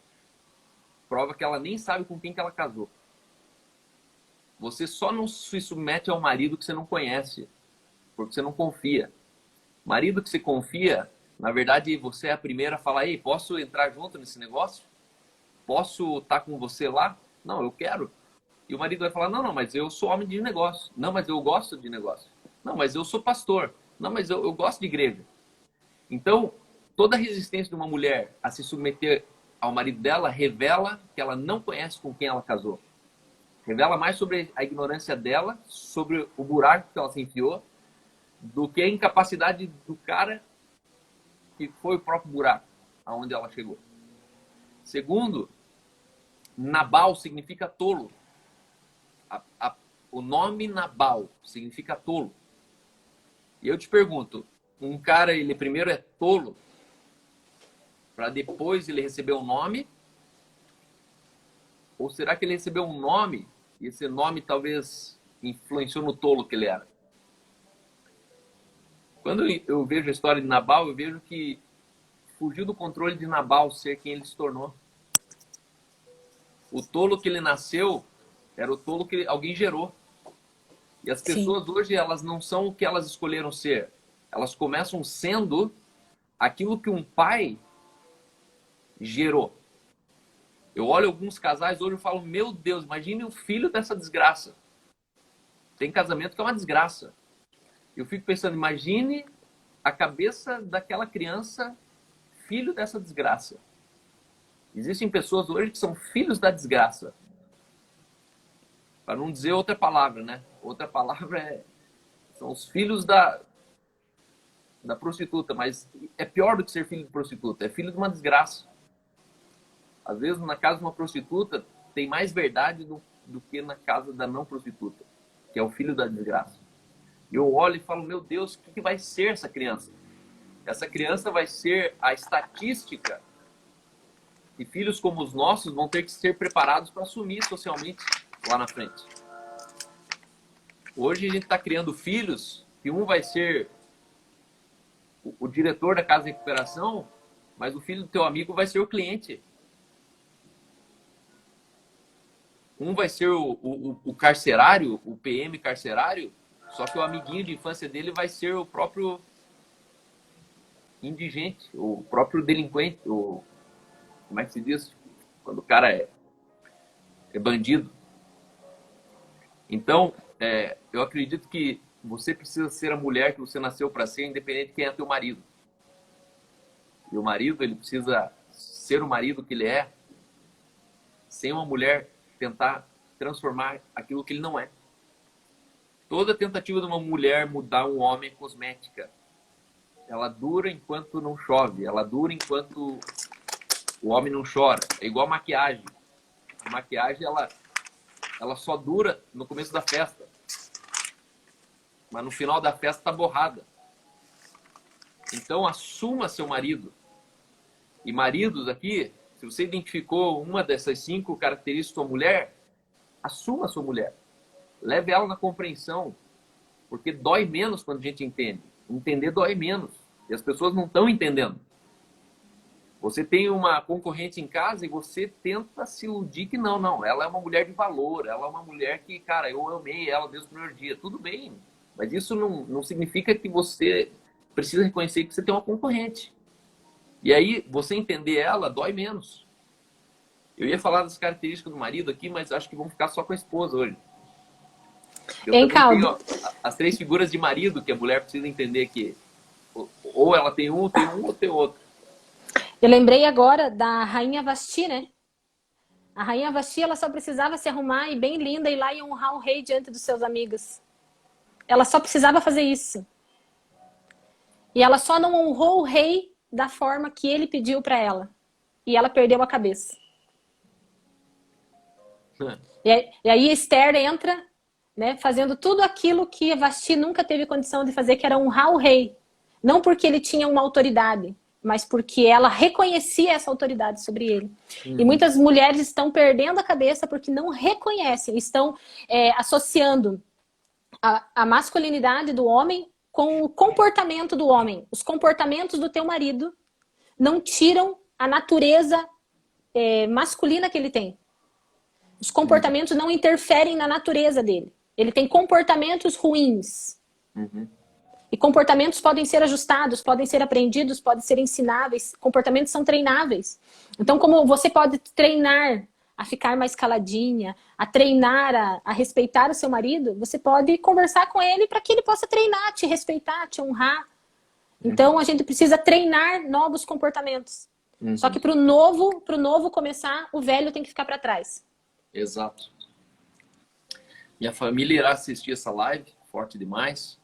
prova que ela nem sabe com quem que ela casou. Você só não se submete ao marido que você não conhece, porque você não confia. Marido que você confia, na verdade, você é a primeira a falar, ei, posso entrar junto nesse negócio? Posso estar com você lá? Não, eu quero. E o marido vai falar, não, mas eu sou homem de negócio. Não, mas eu gosto de negócio. Não, mas eu sou pastor. Não, mas eu gosto de igreja. Então, toda a resistência de uma mulher a se submeter ao marido dela revela que ela não conhece com quem ela casou. Revela mais sobre a ignorância dela, sobre o buraco que ela se enfiou, do que a incapacidade do cara que foi o próprio buraco aonde ela chegou. Segundo, Nabal significa tolo. O nome Nabal significa tolo. E eu te pergunto, um cara, ele primeiro é tolo, para depois ele receber um nome? Ou será que ele recebeu um nome e esse nome talvez influenciou no tolo que ele era? Quando eu vejo a história de Nabal, eu vejo que fugiu do controle de Nabal ser quem ele se tornou. O tolo que ele nasceu era o tolo que alguém gerou. E as pessoas hoje, elas não são o que elas escolheram ser. Elas começam sendo aquilo que um pai gerou. Eu olho alguns casais hoje e falo, meu Deus, imagine o filho dessa desgraça. Tem casamento que é uma desgraça. Eu fico pensando, imagine a cabeça daquela criança, filho dessa desgraça. Existem pessoas hoje que são filhos da desgraça. Para não dizer outra palavra, né? Outra palavra são os filhos da prostituta, mas é pior do que ser filho de prostituta, é filho de uma desgraça. Às vezes, na casa de uma prostituta, tem mais verdade do que na casa da não prostituta, que é o filho da desgraça. E eu olho e falo, meu Deus, o que vai ser essa criança? Essa criança vai ser a estatística e filhos como os nossos vão ter que ser preparados para assumir socialmente lá na frente. Hoje a gente está criando filhos que um vai ser o diretor da casa de recuperação, mas o filho do teu amigo vai ser o cliente. Um vai ser o carcerário, o PM carcerário, só que o amiguinho de infância dele vai ser o próprio indigente, o próprio delinquente, como é que se diz? Quando o cara é bandido. Então, eu acredito que você precisa ser a mulher que você nasceu para ser, independente de quem é teu marido. E o marido, ele precisa ser o marido que ele é, sem uma mulher tentar transformar aquilo que ele não é. Toda tentativa de uma mulher mudar um homem é cosmética. Ela dura enquanto não chove, ela dura enquanto o homem não chora. É igual a maquiagem. A maquiagem, ela só dura no começo da festa. Mas no final da festa tá borrada. Então, assuma seu marido. E maridos aqui, se você identificou uma dessas 5 características da sua mulher, assuma a sua mulher. Leve ela na compreensão. Porque dói menos quando a gente entende. Entender dói menos. E as pessoas não estão entendendo. Você tem uma concorrente em casa e você tenta se iludir que não. Ela é uma mulher de valor. Ela é uma mulher que, cara, eu amei ela desde o primeiro dia. Tudo bem. Mas isso não significa que você precisa reconhecer que você tem uma concorrente. E aí, você entender ela dói menos. Eu ia falar das características do marido aqui, mas acho que vamos ficar só com a esposa hoje. Eu também tenho, as 3 figuras de marido que a mulher precisa entender que ou ela tem um, ou tem outro. Eu lembrei agora da Rainha Vasti, né? A Rainha Vasti, ela só precisava se arrumar e bem linda e ir lá e honrar o rei diante dos seus amigos. Ela só precisava fazer isso. E ela só não honrou o rei da forma que ele pediu para ela. E ela perdeu a cabeça. E aí Esther entra, né, fazendo tudo aquilo que Vasti nunca teve condição de fazer, que era honrar o rei. Não porque ele tinha uma autoridade, mas porque ela reconhecia essa autoridade sobre ele. E muitas mulheres estão perdendo a cabeça porque não reconhecem, estão associando a masculinidade do homem com o comportamento do homem. Os comportamentos do teu marido não tiram a natureza masculina que ele tem. Os comportamentos não interferem na natureza dele. Ele tem comportamentos ruins. E comportamentos podem ser ajustados, podem ser aprendidos, podem ser ensináveis. Comportamentos são treináveis. Então, como você pode treinar a ficar mais caladinha, a treinar a respeitar o seu marido, você pode conversar com ele para que ele possa treinar, te respeitar, te honrar. Então, a gente precisa treinar novos comportamentos. Só que para o novo começar, o velho tem que ficar para trás. Exato. Minha família irá assistir essa live, forte demais.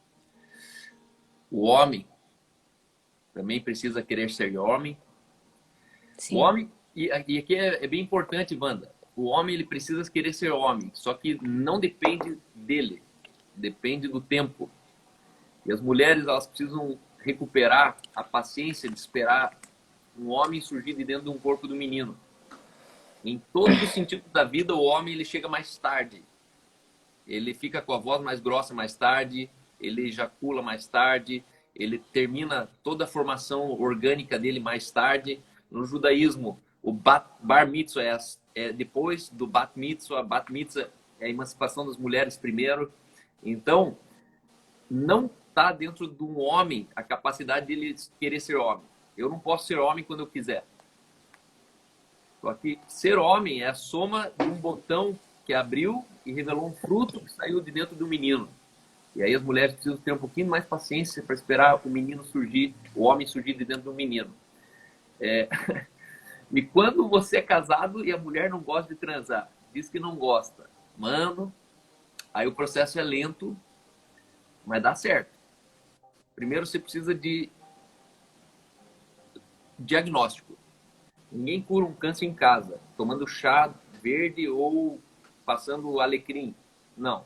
O homem também precisa querer ser homem. Sim. O homem, e aqui é bem importante, Wanda, o homem ele precisa querer ser homem, só que não depende dele, depende do tempo. E as mulheres elas precisam recuperar a paciência de esperar um homem surgir de dentro de um corpo do menino. Em todos os sentidos da vida, o homem ele chega mais tarde. Ele fica com a voz mais grossa mais tarde, ele ejacula mais tarde, ele termina toda a formação orgânica dele mais tarde. No judaísmo, o bar mitzvah é depois do bat mitzvah. Bat mitzvah é a emancipação das mulheres primeiro. Então, não está dentro de um homem a capacidade dele querer ser homem. Eu não posso ser homem quando eu quiser. Só que ser homem é a soma de um botão que abriu e revelou um fruto que saiu de dentro do menino. E aí as mulheres precisam ter um pouquinho mais paciência para esperar o menino surgir, o homem surgir de dentro do menino. E quando você é casado e a mulher não gosta de transar, diz que não gosta, mano, aí o processo é lento, mas dá certo. Primeiro você precisa de diagnóstico. Ninguém cura um câncer em casa, tomando chá verde ou passando alecrim. Não.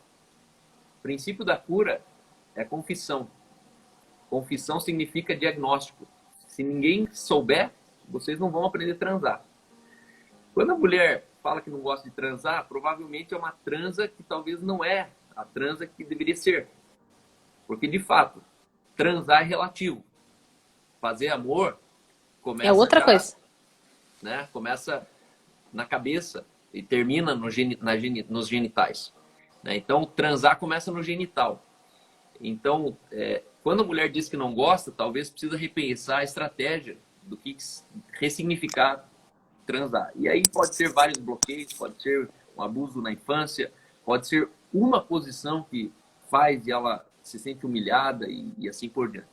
O princípio da cura é confissão. Confissão significa diagnóstico. Se ninguém souber, vocês não vão aprender a transar. Quando a mulher fala que não gosta de transar, provavelmente é uma transa que talvez não é a transa que deveria ser. Porque, de fato, transar é relativo. Fazer amor começa É outra coisa. Né? Começa na cabeça e termina nos genitais. Né? Então, transar começa no genital. Então, quando a mulher diz que não gosta, talvez precisa repensar a estratégia do que ressignificar transar. E aí pode ser vários bloqueios, pode ser um abuso na infância, pode ser uma posição que faz e ela se sente humilhada e assim por diante.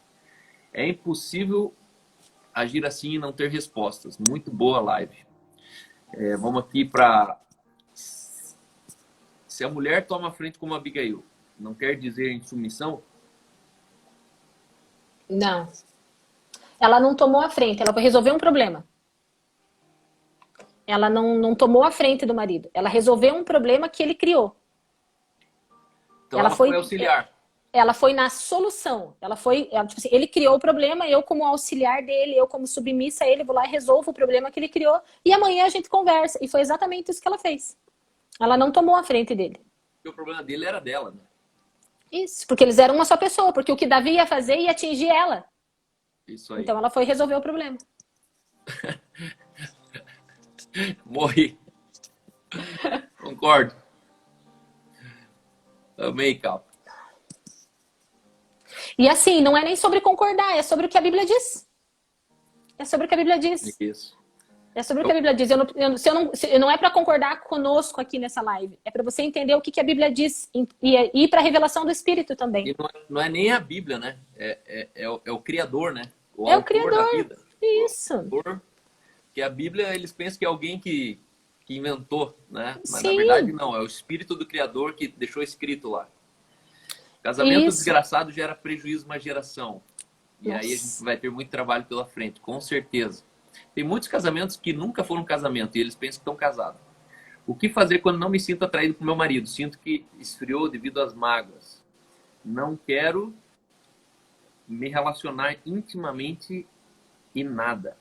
É impossível agir assim e não ter respostas. Muito boa live. Vamos aqui para... Se a mulher toma a frente como Abigail, não quer dizer insubmissão? Não. Ela não tomou a frente, ela foi resolver um problema. Ela não tomou a frente do marido. Ela resolveu um problema que ele criou. Então ela foi auxiliar. Ela foi na solução. Tipo assim, ele criou o problema, eu como auxiliar dele, eu como submissa a ele, vou lá e resolvo o problema que ele criou. E amanhã a gente conversa. E foi exatamente isso que ela fez. Ela não tomou a frente dele. Porque o problema dele era dela, né? Isso, porque eles eram uma só pessoa. Porque o que Davi ia fazer ia atingir ela. Isso aí. Então ela foi resolver o problema. Morri. Concordo. Amei, Cal. E assim, não é nem sobre concordar, é sobre o que a Bíblia diz. É sobre o que a Bíblia diz. Isso. É sobre o que a Bíblia diz. Não é para concordar conosco aqui nessa live. É para você entender o que a Bíblia diz e ir para a revelação do Espírito também. E não é nem a Bíblia, né? É o Criador, né? O autor Criador. Da vida. Isso. Que a Bíblia, eles pensam que é alguém que inventou, né? Mas Sim. na verdade não. É o Espírito do Criador que deixou escrito lá. Casamento desgraçado gera prejuízo uma geração. E aí a gente vai ter muito trabalho pela frente, com certeza. Tem muitos casamentos que nunca foram casamento e eles pensam que estão casados. O que fazer quando não me sinto atraído por meu marido? Sinto que esfriou devido às mágoas. Não quero me relacionar intimamente e nada.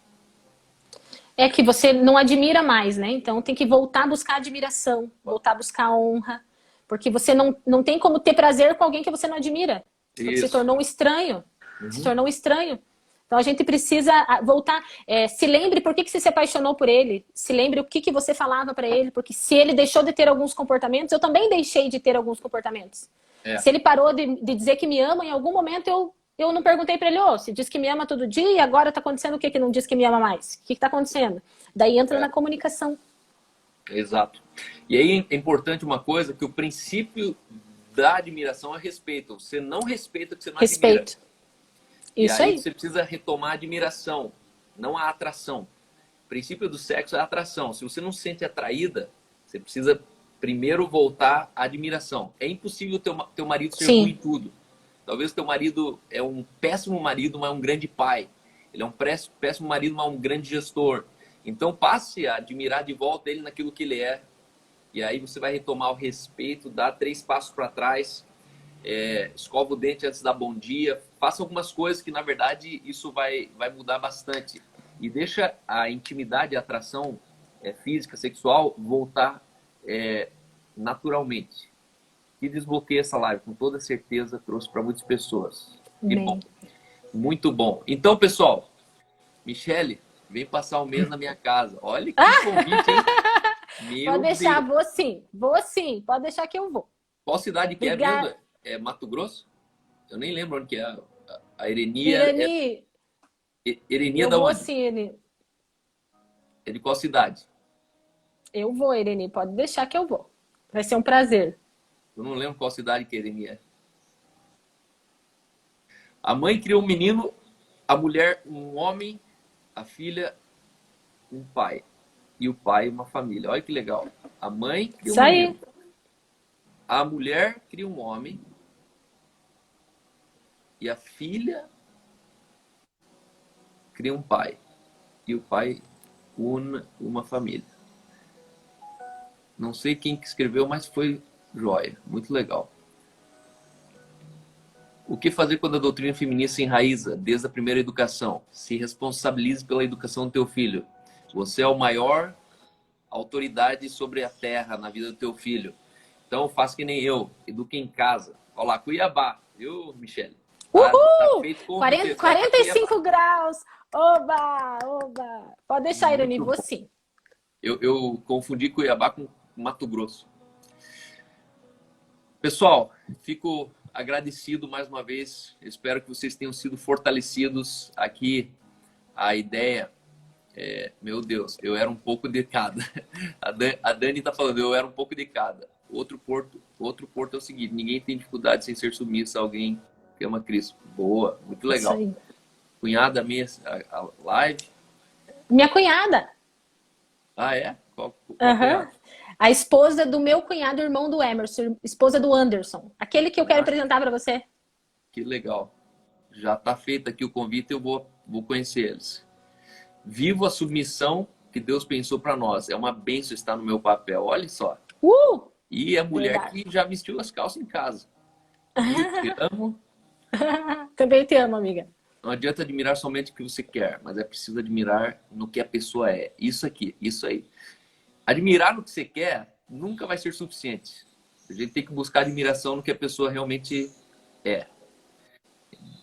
É que você não admira mais, né? Então tem que voltar a buscar admiração, voltar a buscar honra. Porque você não tem como ter prazer com alguém que você não admira. Porque se tornou um estranho. Se tornou um estranho. Então a gente precisa voltar. Se lembre por que você se apaixonou por ele. Se lembre o que você falava para ele. Porque se ele deixou de ter alguns comportamentos, eu também deixei de ter alguns comportamentos. Se ele parou de dizer que me ama, em algum momento eu não perguntei para ele, se diz que me ama todo dia e agora está acontecendo o que não diz que me ama mais? O que está acontecendo? Daí entra na comunicação. Exato. E aí é importante uma coisa, que o princípio da admiração é respeito. Você não respeita o que você não admira. Isso e aí. Você precisa retomar a admiração, não a atração. O princípio do sexo é a atração. Se você não se sente atraída, você precisa primeiro voltar à admiração. É impossível teu marido ser ruim em tudo. Talvez teu marido é um péssimo marido, mas um grande pai. Ele é um péssimo marido, mas um grande gestor. Então passe a admirar de volta ele naquilo que ele é. E aí você vai retomar o respeito, dá 3 passos para trás, escova o dente antes de dar bom dia. Faça algumas coisas que, na verdade, isso vai mudar bastante. e deixa a intimidade, a atração física, sexual voltar naturalmente. Que desbloqueia essa live, com toda certeza, trouxe para muitas pessoas. Que bom. Muito bom. Então, pessoal, Michele, vem passar um mês na minha casa. Olha que convite, hein? Meu Pode deixar, Deus. Vou sim. Pode deixar que eu vou. Qual cidade que Obrigada. é mesmo? É Mato Grosso? Eu nem lembro onde que é. A Erenia. Irani, Erenia eu da vou onde? sim, Irani. É de qual cidade? Eu vou, Irani. Pode deixar que eu vou. Vai ser um prazer. Eu não lembro qual cidade que Erenia é. A mãe criou um menino, a mulher um homem, a filha um pai. E o pai uma família. Olha que legal. A mãe cria um Isso aí. menino. A mulher cria um homem. E a filha cria um pai. E o pai une uma família. Não sei quem que escreveu, mas foi joia. Muito legal. O que fazer quando a doutrina feminista se enraiza desde a primeira educação? Se responsabilize pela educação do teu filho. Você é o maior autoridade sobre a terra na vida do teu filho. Então faça que nem eu. Eduque em casa. Olha lá, Cuiabá. Viu, Michele? Uhul! Feito com 45 graus. Oba, oba. Pode deixar, Irani, vou sim. Eu confundi Cuiabá com Mato Grosso. Pessoal, fico agradecido mais uma vez. Espero que vocês tenham sido fortalecidos aqui. A ideia meu Deus, eu era um pouco de cada. A Dani está falando, eu era um pouco de cada. Outro ponto é o seguinte: ninguém tem dificuldade sem ser submisso a alguém que ama Cristo. Boa, muito legal. Isso aí. Cunhada minha, a live. Minha cunhada. Ah, é? Qual Uhum. A esposa do meu cunhado, irmão do Emerson, esposa do Anderson. Aquele que eu quero apresentar para você. Que legal. Já está feito aqui o convite, eu vou conhecer eles. Vivo a submissão que Deus pensou para nós. É uma bênção estar no meu papel. Olha só. E a mulher Verdade. que já vestiu as calças em casa. Eu te amo. Também te amo, amiga. Não adianta admirar somente o que você quer, mas é preciso admirar no que a pessoa é. Isso aqui, isso aí. Admirar no que você quer nunca vai ser suficiente. A gente tem que buscar admiração no que a pessoa realmente é.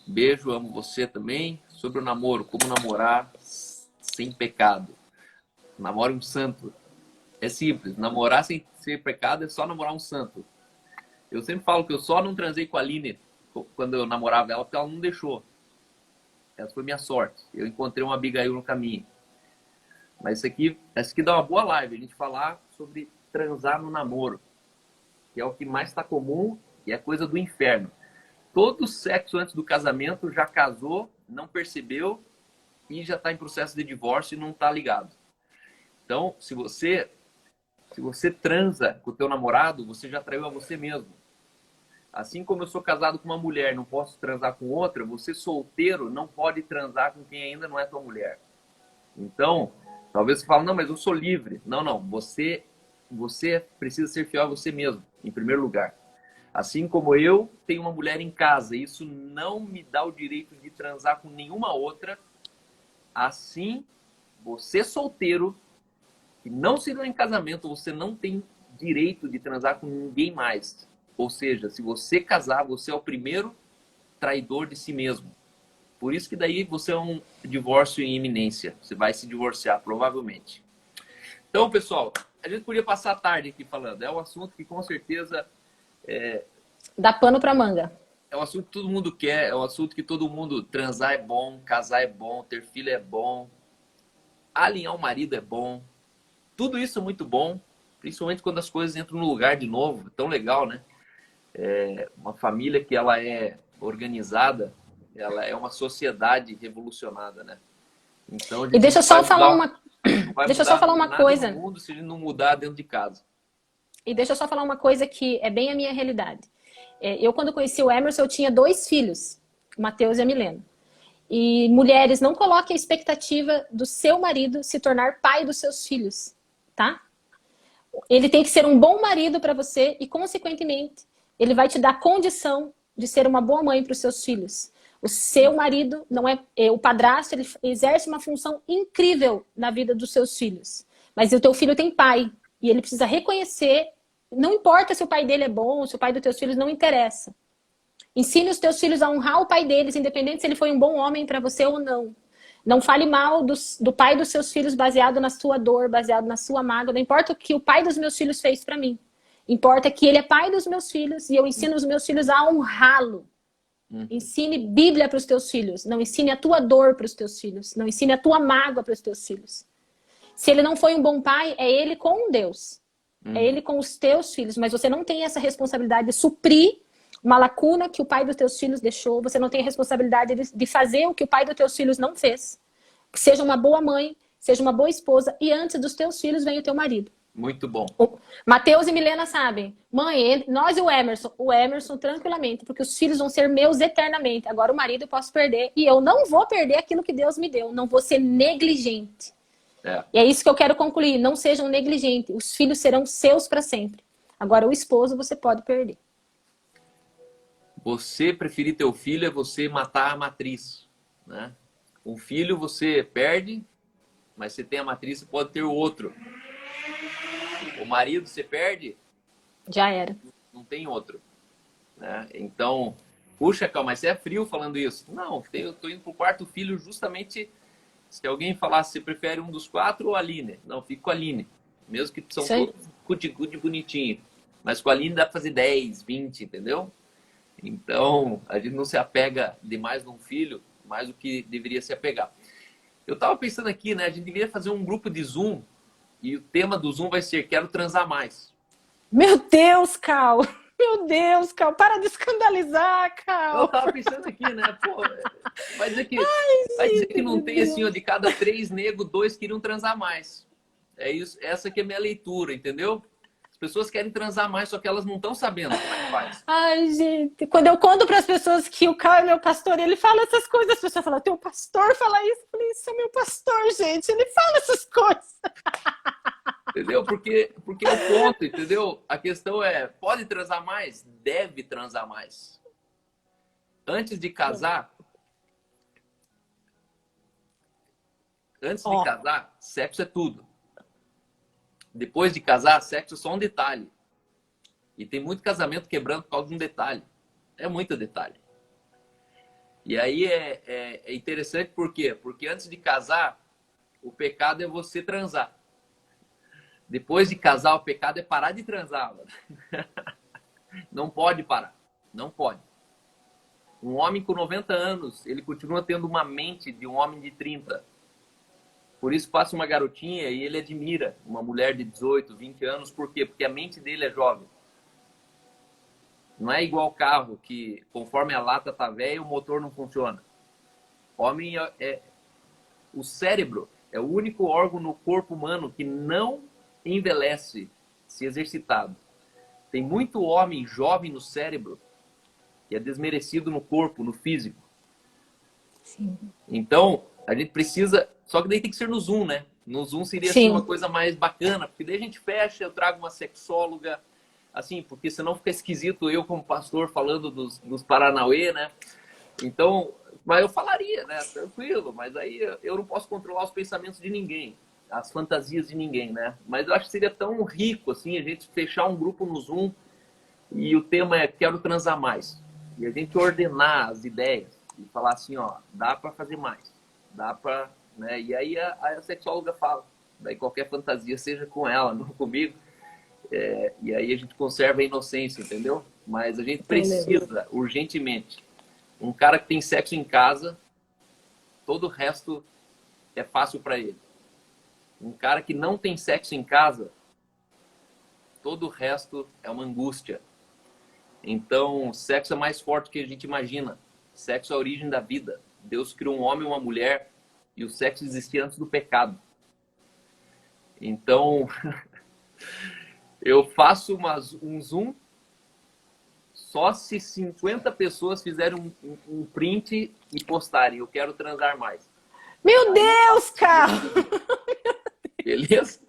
Beijo, amo você também. Sobre o namoro, como namorar sem pecado. Namore um santo. É simples. Namorar sem ser pecado é só namorar um santo. Eu sempre falo que eu só não transei com a Aline quando eu namorava ela, porque ela não deixou. Essa foi minha sorte. Eu encontrei uma Abigail no caminho. Mas isso aqui dá uma boa live. A gente falar sobre transar no namoro. Que é o que mais está comum e é coisa do inferno. Todo sexo antes do casamento já casou, não percebeu e já está em processo de divórcio e não está ligado. Então, se você transa com o teu namorado, você já traiu a você mesmo. Assim como eu sou casado com uma mulher, não posso transar com outra, você solteiro não pode transar com quem ainda não é tua mulher. Então, talvez você fale, não, mas eu sou livre. Não, você precisa ser fiel a você mesmo, em primeiro lugar. Assim como eu tenho uma mulher em casa, isso não me dá o direito de transar com nenhuma outra. Assim, você solteiro, que não se deu em casamento, você não tem direito de transar com ninguém mais. Ou seja, se você casar, você é o primeiro traidor de si mesmo. Por isso que daí você é um divórcio em iminência. Você vai se divorciar, provavelmente. Então, pessoal, a gente podia passar a tarde aqui falando. É um assunto que com certeza... Dá pano pra manga. É um assunto que todo mundo quer. É um assunto que todo mundo... Transar é bom, casar é bom, ter filho é bom. Alinhar o marido é bom. Tudo isso é muito bom. Principalmente quando as coisas entram no lugar de novo. É tão legal, né? Uma família que ela é organizada, ela é uma sociedade revolucionada, né? Então, E deixa eu só falar uma coisa. No mundo se a gente não mudar dentro de casa. E deixa eu só falar uma coisa que é bem a minha realidade. Eu, quando conheci o Emerson, eu tinha 2 filhos, o Matheus e a Milena. E mulheres, não coloquem a expectativa do seu marido se tornar pai dos seus filhos, tá? Ele tem que ser um bom marido para você e, consequentemente, ele vai te dar condição de ser uma boa mãe para os seus filhos. O seu marido não o padrasto, ele exerce uma função incrível na vida dos seus filhos. Mas o teu filho tem pai e ele precisa reconhecer, não importa se o pai dele é bom, se o pai dos teus filhos não interessa. Ensine os teus filhos a honrar o pai deles, independente se ele foi um bom homem para você ou não. Não fale mal do pai dos seus filhos baseado na sua dor, baseado na sua mágoa. Não importa o que o pai dos meus filhos fez para mim. Importa que ele é pai dos meus filhos e eu ensino os meus filhos a honrá-lo. Ensine Bíblia para os teus filhos. Não ensine a tua dor para os teus filhos. Não ensine a tua mágoa para os teus filhos. Se ele não foi um bom pai, é ele com Deus. É ele com os teus filhos. Mas você não tem essa responsabilidade de suprir uma lacuna que o pai dos teus filhos deixou. Você não tem a responsabilidade de fazer o que o pai dos teus filhos não fez. Que seja uma boa mãe, seja uma boa esposa. E antes dos teus filhos vem o teu marido. Muito bom. Mateus e Milena sabem. Mãe, nós e o Emerson tranquilamente, porque os filhos vão ser meus eternamente. Agora o marido eu posso perder. E eu não vou perder aquilo que Deus me deu. Não vou ser negligente. E é isso que eu quero concluir. Não sejam negligentes. Os filhos serão seus para sempre. Agora o esposo você pode perder. Você preferir teu filho é você matar a matriz, né? Um filho você perde, mas você tem a matriz, você pode ter o outro. O marido você perde, já era. Não tem outro, né? Então, puxa, calma, mas você é frio falando isso. Não, eu tô indo pro quarto filho justamente se alguém falasse, você prefere um dos 4 ou a Aline? Não, fico com a Aline. Mesmo que são todos cuti-cuti bonitinho. Mas com a Aline dá pra fazer 10, 20, entendeu? Então, a gente não se apega demais num filho, mais do que deveria se apegar. Eu tava pensando aqui, né? A gente deveria fazer um grupo de Zoom e o tema do Zoom vai ser Quero Transar Mais. Meu Deus, Cal! Meu Deus, Cal! Para de escandalizar, Cal! Eu tava pensando aqui, né? Pô, vai dizer que não tem assim, ó, de cada 3 negros, 2 queriam transar mais. É isso, essa que é a minha leitura, entendeu? As pessoas querem transar mais, só que elas não estão sabendo como é que faz. Ai, gente, quando eu conto para as pessoas que o Cal é meu pastor, ele fala essas coisas, as pessoas falam, teu pastor fala isso? Eu falei, isso é meu pastor, gente, ele fala essas coisas. Entendeu? Porque é o ponto, entendeu? A questão é, pode transar mais? Deve transar mais. Antes de casar, sexo é tudo. Depois de casar, sexo é só um detalhe. E tem muito casamento quebrando por causa de um detalhe. É muito detalhe. E aí é interessante por quê? Porque antes de casar, o pecado é você transar. Depois de casar, o pecado é parar de transar. Não pode parar. Não pode. Um homem com 90 anos, ele continua tendo uma mente de um homem de 30. Por isso passa uma garotinha e ele admira uma mulher de 18, 20 anos. Por quê? Porque a mente dele é jovem. Não é igual carro que conforme a lata tá velha, o motor não funciona. Homem o cérebro é o único órgão no corpo humano que não envelhece se exercitado. Tem muito homem jovem no cérebro que é desmerecido no corpo, no físico. Sim. Então, a gente precisa... Só que daí tem que ser no Zoom, né? No Zoom seria assim, uma coisa mais bacana, porque daí a gente fecha, eu trago uma sexóloga, assim, porque senão fica esquisito eu como pastor falando dos Paranauê, né? Então, mas eu falaria, né? Tranquilo, mas aí eu não posso controlar os pensamentos de ninguém, as fantasias de ninguém, né? Mas eu acho que seria tão rico, assim, a gente fechar um grupo no Zoom e o tema é Quero Transar Mais. E a gente ordenar as ideias e falar assim, ó, dá para fazer mais, dá para... Né? E aí a sexóloga fala, daí qualquer fantasia seja com ela, não comigo, e aí a gente conserva a inocência, entendeu? Mas a gente precisa urgentemente, um cara que tem sexo em casa, todo o resto é fácil para ele. Um cara que não tem sexo em casa, todo o resto é uma angústia. Então, sexo é mais forte do que a gente imagina. Sexo é a origem da vida. Deus criou um homem e uma mulher e o sexo existia antes do pecado. Então, eu faço um Zoom só se 50 pessoas fizerem um print e postarem. Eu quero transar mais. Meu Deus, cara! Beleza?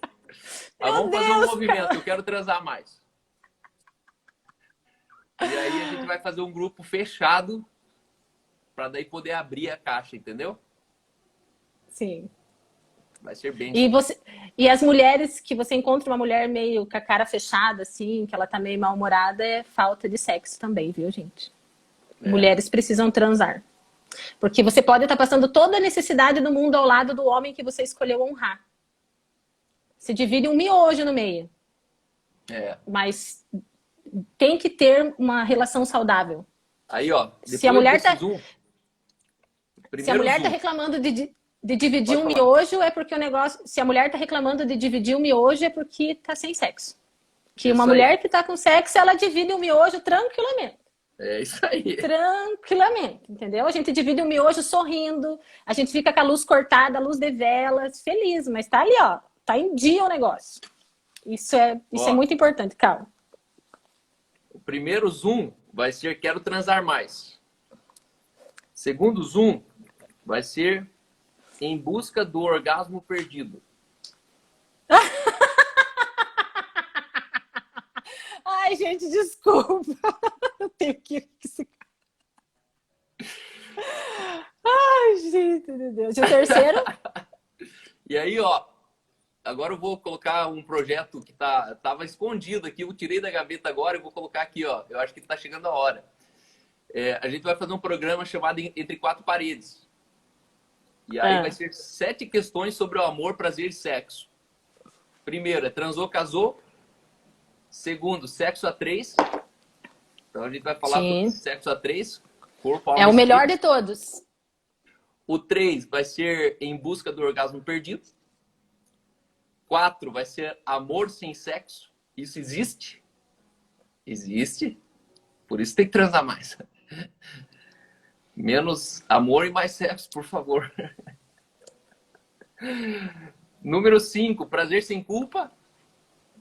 Mas vamos fazer um movimento. Eu quero transar mais. E aí a gente vai fazer um grupo fechado para daí poder abrir a caixa, entendeu? Sim. Vai ser bem. E as mulheres que você encontra uma mulher meio com a cara fechada, assim, que ela tá meio mal-humorada, é falta de sexo também, viu, gente? Mulheres precisam transar. Porque você pode estar passando toda a necessidade do mundo ao lado do homem que você escolheu honrar. Se divide um miojo no meio. Mas tem que ter uma relação saudável. Aí, ó, se a mulher tá, se a mulher tá reclamando de dividir um falar. miojo, é porque o negócio... Se a mulher tá reclamando de dividir um miojo, é porque tá sem sexo. Que Isso uma aí. Mulher que tá com sexo, ela divide um miojo tranquilamente. É isso aí. Tranquilamente, entendeu? A gente divide um miojo sorrindo, a gente fica com a luz cortada, a luz de velas, feliz, mas tá ali, ó, tá em dia o negócio. Isso é muito importante, calma. O primeiro Zoom vai ser quero transar mais. Segundo Zoom vai ser em busca do orgasmo perdido. Ai, gente, desculpa. Eu tenho que... Ai, gente, meu Deus. E o terceiro? E aí, ó, agora eu vou colocar um projeto que tava escondido aqui, eu tirei da gaveta agora e vou colocar aqui, ó. Eu acho que tá chegando a hora. A gente vai fazer um programa chamado Entre Quatro Paredes. E aí vai ser 7 questões sobre o amor, prazer e sexo. Primeiro, é transou, casou. Segundo, sexo a 3. Então a gente vai falar sobre sexo a 3. Corpo, alma, é o melhor de todos. O 3 vai ser em busca do orgasmo perdido. 4 vai ser amor sem sexo. Isso existe? Existe. Por isso tem que transar mais. Menos amor e mais sexo, por favor. Número 5, prazer sem culpa.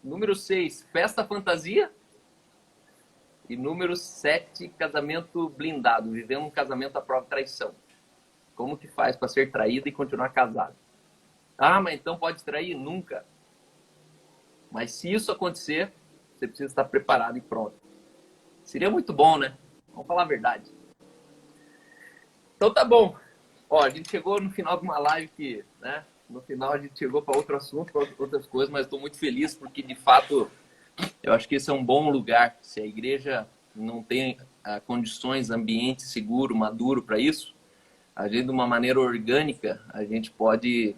Número 6, festa fantasia. E número 7, casamento blindado. Vivendo um casamento à prova de traição. Como que faz para ser traído e continuar casado? Ah, mas então pode trair? Nunca. Mas se isso acontecer, você precisa estar preparado e pronto. Seria muito bom, né? Vamos falar a verdade. Então tá bom. Ó, a gente chegou no final de uma live que, né? No final a gente chegou para outro assunto, para outras coisas, mas estou muito feliz porque, de fato, eu acho que esse é um bom lugar. Se a igreja não tem condições, ambiente seguro, maduro para isso, a gente, de uma maneira orgânica, a gente pode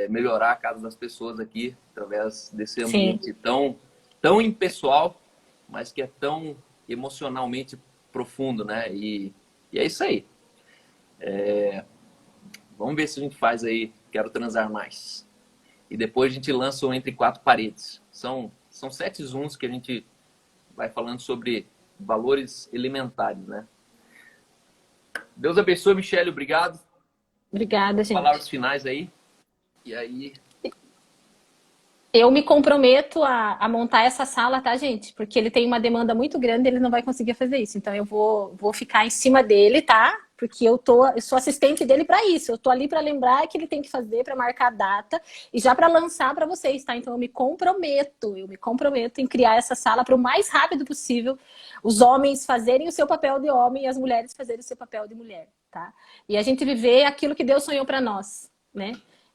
melhorar a casa das pessoas aqui através desse ambiente tão impessoal, mas que é tão emocionalmente profundo, né? E é isso aí. Vamos ver se a gente faz aí, quero transar mais. E depois a gente lança o Entre Quatro Paredes. São 7 Zooms que a gente vai falando sobre valores elementares, né? Deus abençoe, Michele, obrigado. Obrigada, gente. Palavras finais aí. E aí... Eu me comprometo a montar essa sala, tá, gente? Porque ele tem uma demanda muito grande, ele não vai conseguir fazer isso. Então eu vou ficar em cima dele, tá? Porque eu sou assistente dele para isso. Eu tô ali para lembrar que ele tem que fazer, para marcar a data e já para lançar para vocês, tá? Então eu me comprometo em criar essa sala para o mais rápido possível, os homens fazerem o seu papel de homem e as mulheres fazerem o seu papel de mulher, tá? E a gente viver aquilo que Deus sonhou para nós, né?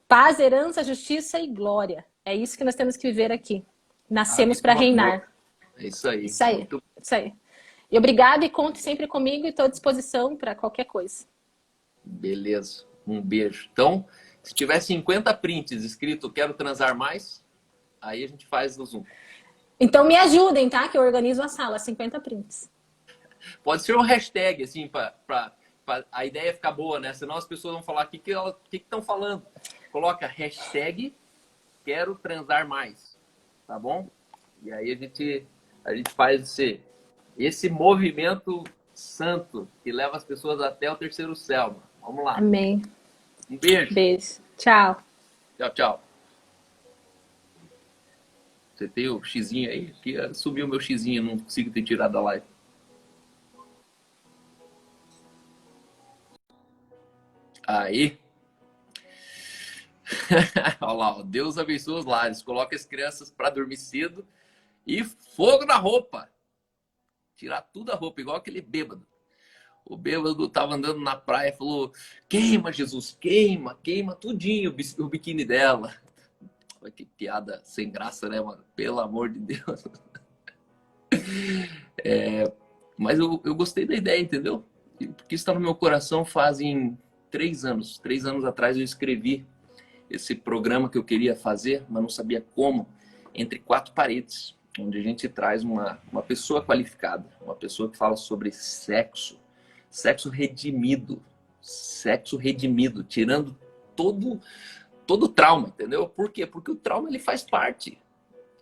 Paz, herança, justiça e glória. É isso que nós temos que viver aqui. Nascemos para reinar. É isso aí. Isso aí. Isso aí. E obrigado e conte sempre comigo e estou à disposição para qualquer coisa. Beleza. Um beijo. Então, se tiver 50 prints escrito quero transar mais, aí a gente faz no Zoom. Então me ajudem, tá? Que eu organizo a sala, 50 prints. Pode ser um hashtag, assim, para a ideia ficar boa, né? Senão as pessoas vão falar o que estão falando. Coloca hashtag quero transar mais, tá bom? E aí a gente faz esse movimento santo que leva as pessoas até o terceiro céu. Vamos lá. Amém. Um beijo. Beijo. Tchau. Tchau, tchau. Você tem o xizinho aí? Aqui subiu o meu xizinho, não consigo ter tirado da live. Aí. Olha lá, ó. Deus abençoe os lares. Coloca as crianças para dormir cedo e fogo na roupa. Tirar tudo a roupa, igual aquele bêbado. O bêbado tava andando na praia e falou: queima, Jesus, queima, queima tudinho o biquíni dela. Que piada sem graça, né, mano? Pelo amor de Deus. Mas eu gostei da ideia, entendeu? Porque isso está no meu coração fazem 3 anos. 3 anos atrás eu escrevi esse programa que eu queria fazer, mas não sabia como, entre 4 paredes, onde a gente traz uma pessoa qualificada, uma pessoa que fala sobre sexo, sexo redimido, tirando todo trauma, entendeu? Por quê? Porque o trauma ele faz parte.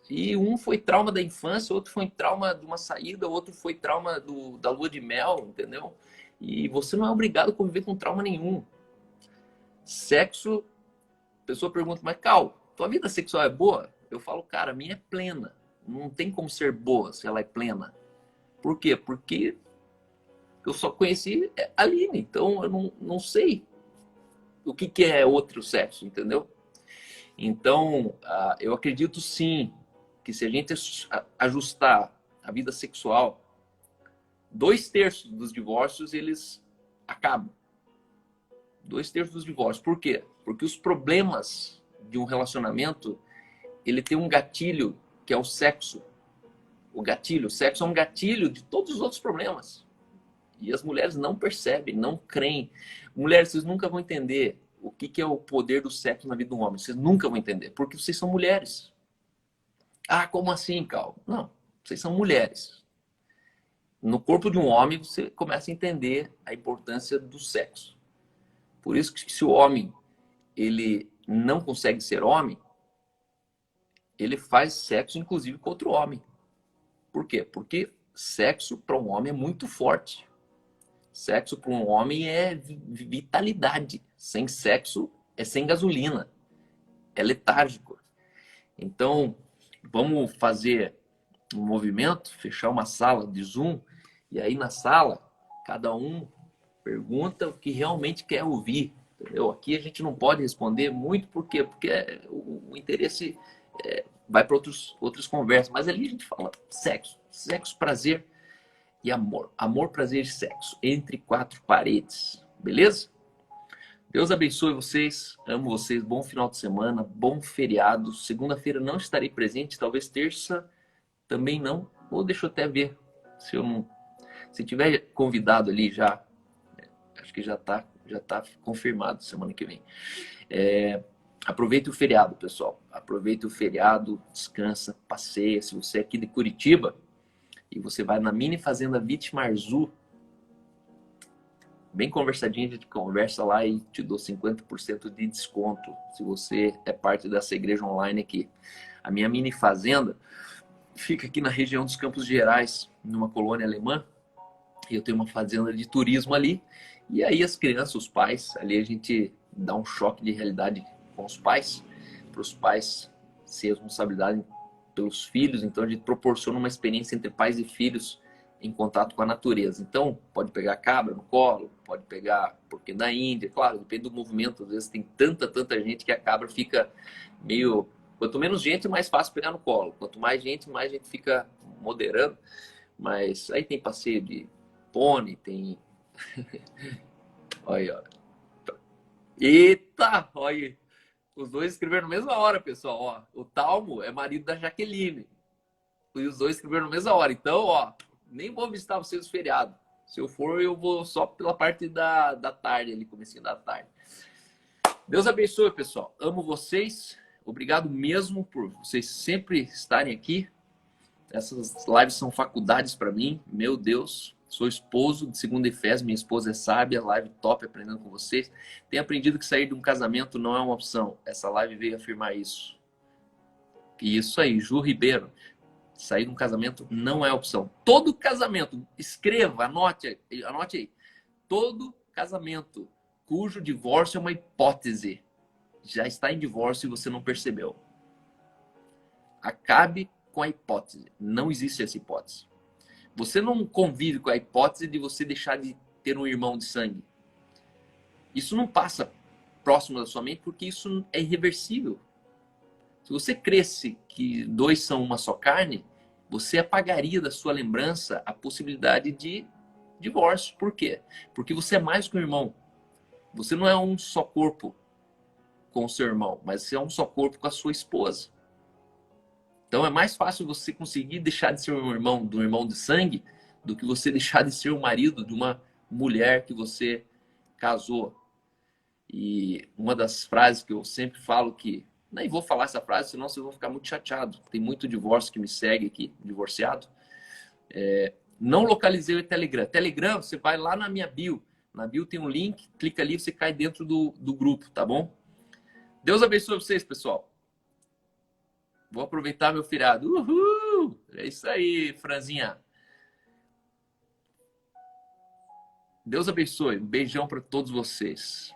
E um foi trauma da infância, outro foi trauma de uma saída, outro foi trauma da lua de mel, entendeu? E você não é obrigado a conviver com trauma nenhum. Sexo, a pessoa pergunta, mas Cal, tua vida sexual é boa? Eu falo, cara, a minha é plena. Não tem como ser boa se ela é plena. Por quê? Porque eu só conheci a Aline, então eu não sei o que é outro sexo, entendeu? Então, eu acredito sim que se a gente ajustar a vida sexual, 2/3 dos divórcios eles acabam. 2/3 dos divórcios. Por quê? Porque os problemas de um relacionamento, ele tem um gatilho que é o sexo. O sexo é um gatilho de todos os outros problemas. E as mulheres não percebem, não creem. Mulheres, vocês nunca vão entender o que é o poder do sexo na vida do homem. Vocês nunca vão entender, porque vocês são mulheres. Ah, como assim, Cal? Não, vocês são mulheres. No corpo de um homem, você começa a entender a importância do sexo. Por isso que se o homem ele não consegue ser homem, ele faz sexo, inclusive, com outro homem. Por quê? Porque sexo para um homem é muito forte. Sexo para um homem é vitalidade. Sem sexo é sem gasolina. É letárgico. Então, vamos fazer um movimento, fechar uma sala de Zoom, e aí na sala, cada um pergunta o que realmente quer ouvir. Entendeu? Aqui a gente não pode responder muito, por quê? Porque o interesse vai para outras conversas. Mas ali a gente fala sexo, prazer e amor. Amor, prazer e sexo. Entre 4 paredes. Beleza? Deus abençoe vocês. Amo vocês. Bom final de semana. Bom feriado. Segunda-feira não estarei presente. Talvez terça também não. Ou deixa eu até ver se eu não... Se tiver convidado ali já, acho que já tá confirmado semana que vem. Aproveite o feriado, pessoal. Aproveite o feriado, descansa, passeia. Se você é aqui de Curitiba e você vai na mini fazenda Vitimarzu, bem conversadinho, a gente conversa lá e te dou 50% de desconto se você é parte dessa igreja online aqui. A minha mini fazenda fica aqui na região dos Campos Gerais, numa colônia alemã. E eu tenho uma fazenda de turismo ali. E aí as crianças, os pais, ali a gente dá um choque de realidade com os pais, para os pais se responsabilidade pelos filhos. Então a gente proporciona uma experiência entre pais e filhos em contato com a natureza. Então pode pegar a cabra no colo, pode pegar porquinho da Índia, claro, depende do movimento. Às vezes tem tanta gente que a cabra fica meio... Quanto menos gente, mais fácil pegar no colo. Quanto mais gente fica moderando. Mas aí tem passeio de pônei, tem... Olha, eita, olha, os dois escreveram na mesma hora, pessoal. Ó, o Talmo é marido da Jaqueline. E os dois escreveram na mesma hora. Então, ó, nem vou visitar vocês no feriado. Se eu for, eu vou só pela parte da tarde, ali, comecinho da tarde. Deus abençoe, pessoal. Amo vocês. Obrigado mesmo por vocês sempre estarem aqui. Essas lives são faculdades para mim. Meu Deus. Sou esposo de Segunda Efésios, minha esposa é sábia, live top aprendendo com vocês. Tenho aprendido que sair de um casamento não é uma opção. Essa live veio afirmar isso. E isso aí, Ju Ribeiro. Sair de um casamento não é opção. Todo casamento, escreva, anote aí. Todo casamento cujo divórcio é uma hipótese, já está em divórcio e você não percebeu. Acabe com a hipótese. Não existe essa hipótese. Você não convive com a hipótese de você deixar de ter um irmão de sangue. Isso não passa próximo da sua mente porque isso é irreversível. Se você cresce que 2 são uma só carne, você apagaria da sua lembrança a possibilidade de divórcio. Por quê? Porque você é mais que um irmão. Você não é um só corpo com o seu irmão, mas você é um só corpo com a sua esposa. Então é mais fácil você conseguir deixar de ser um irmão, do irmão de sangue, do que você deixar de ser o marido de uma mulher que você casou. E uma das frases que eu sempre falo que, nem vou falar essa frase, senão vocês vão ficar muito chateados. Tem muito divórcio que me segue aqui, divorciado. Não localizei o Telegram. Telegram, você vai lá na minha bio. Na bio tem um link, clica ali, você cai dentro do grupo, tá bom? Deus abençoe vocês, pessoal. Vou aproveitar meu feriado. Uhul! É isso aí, Franzinha. Deus abençoe. Um beijão para todos vocês.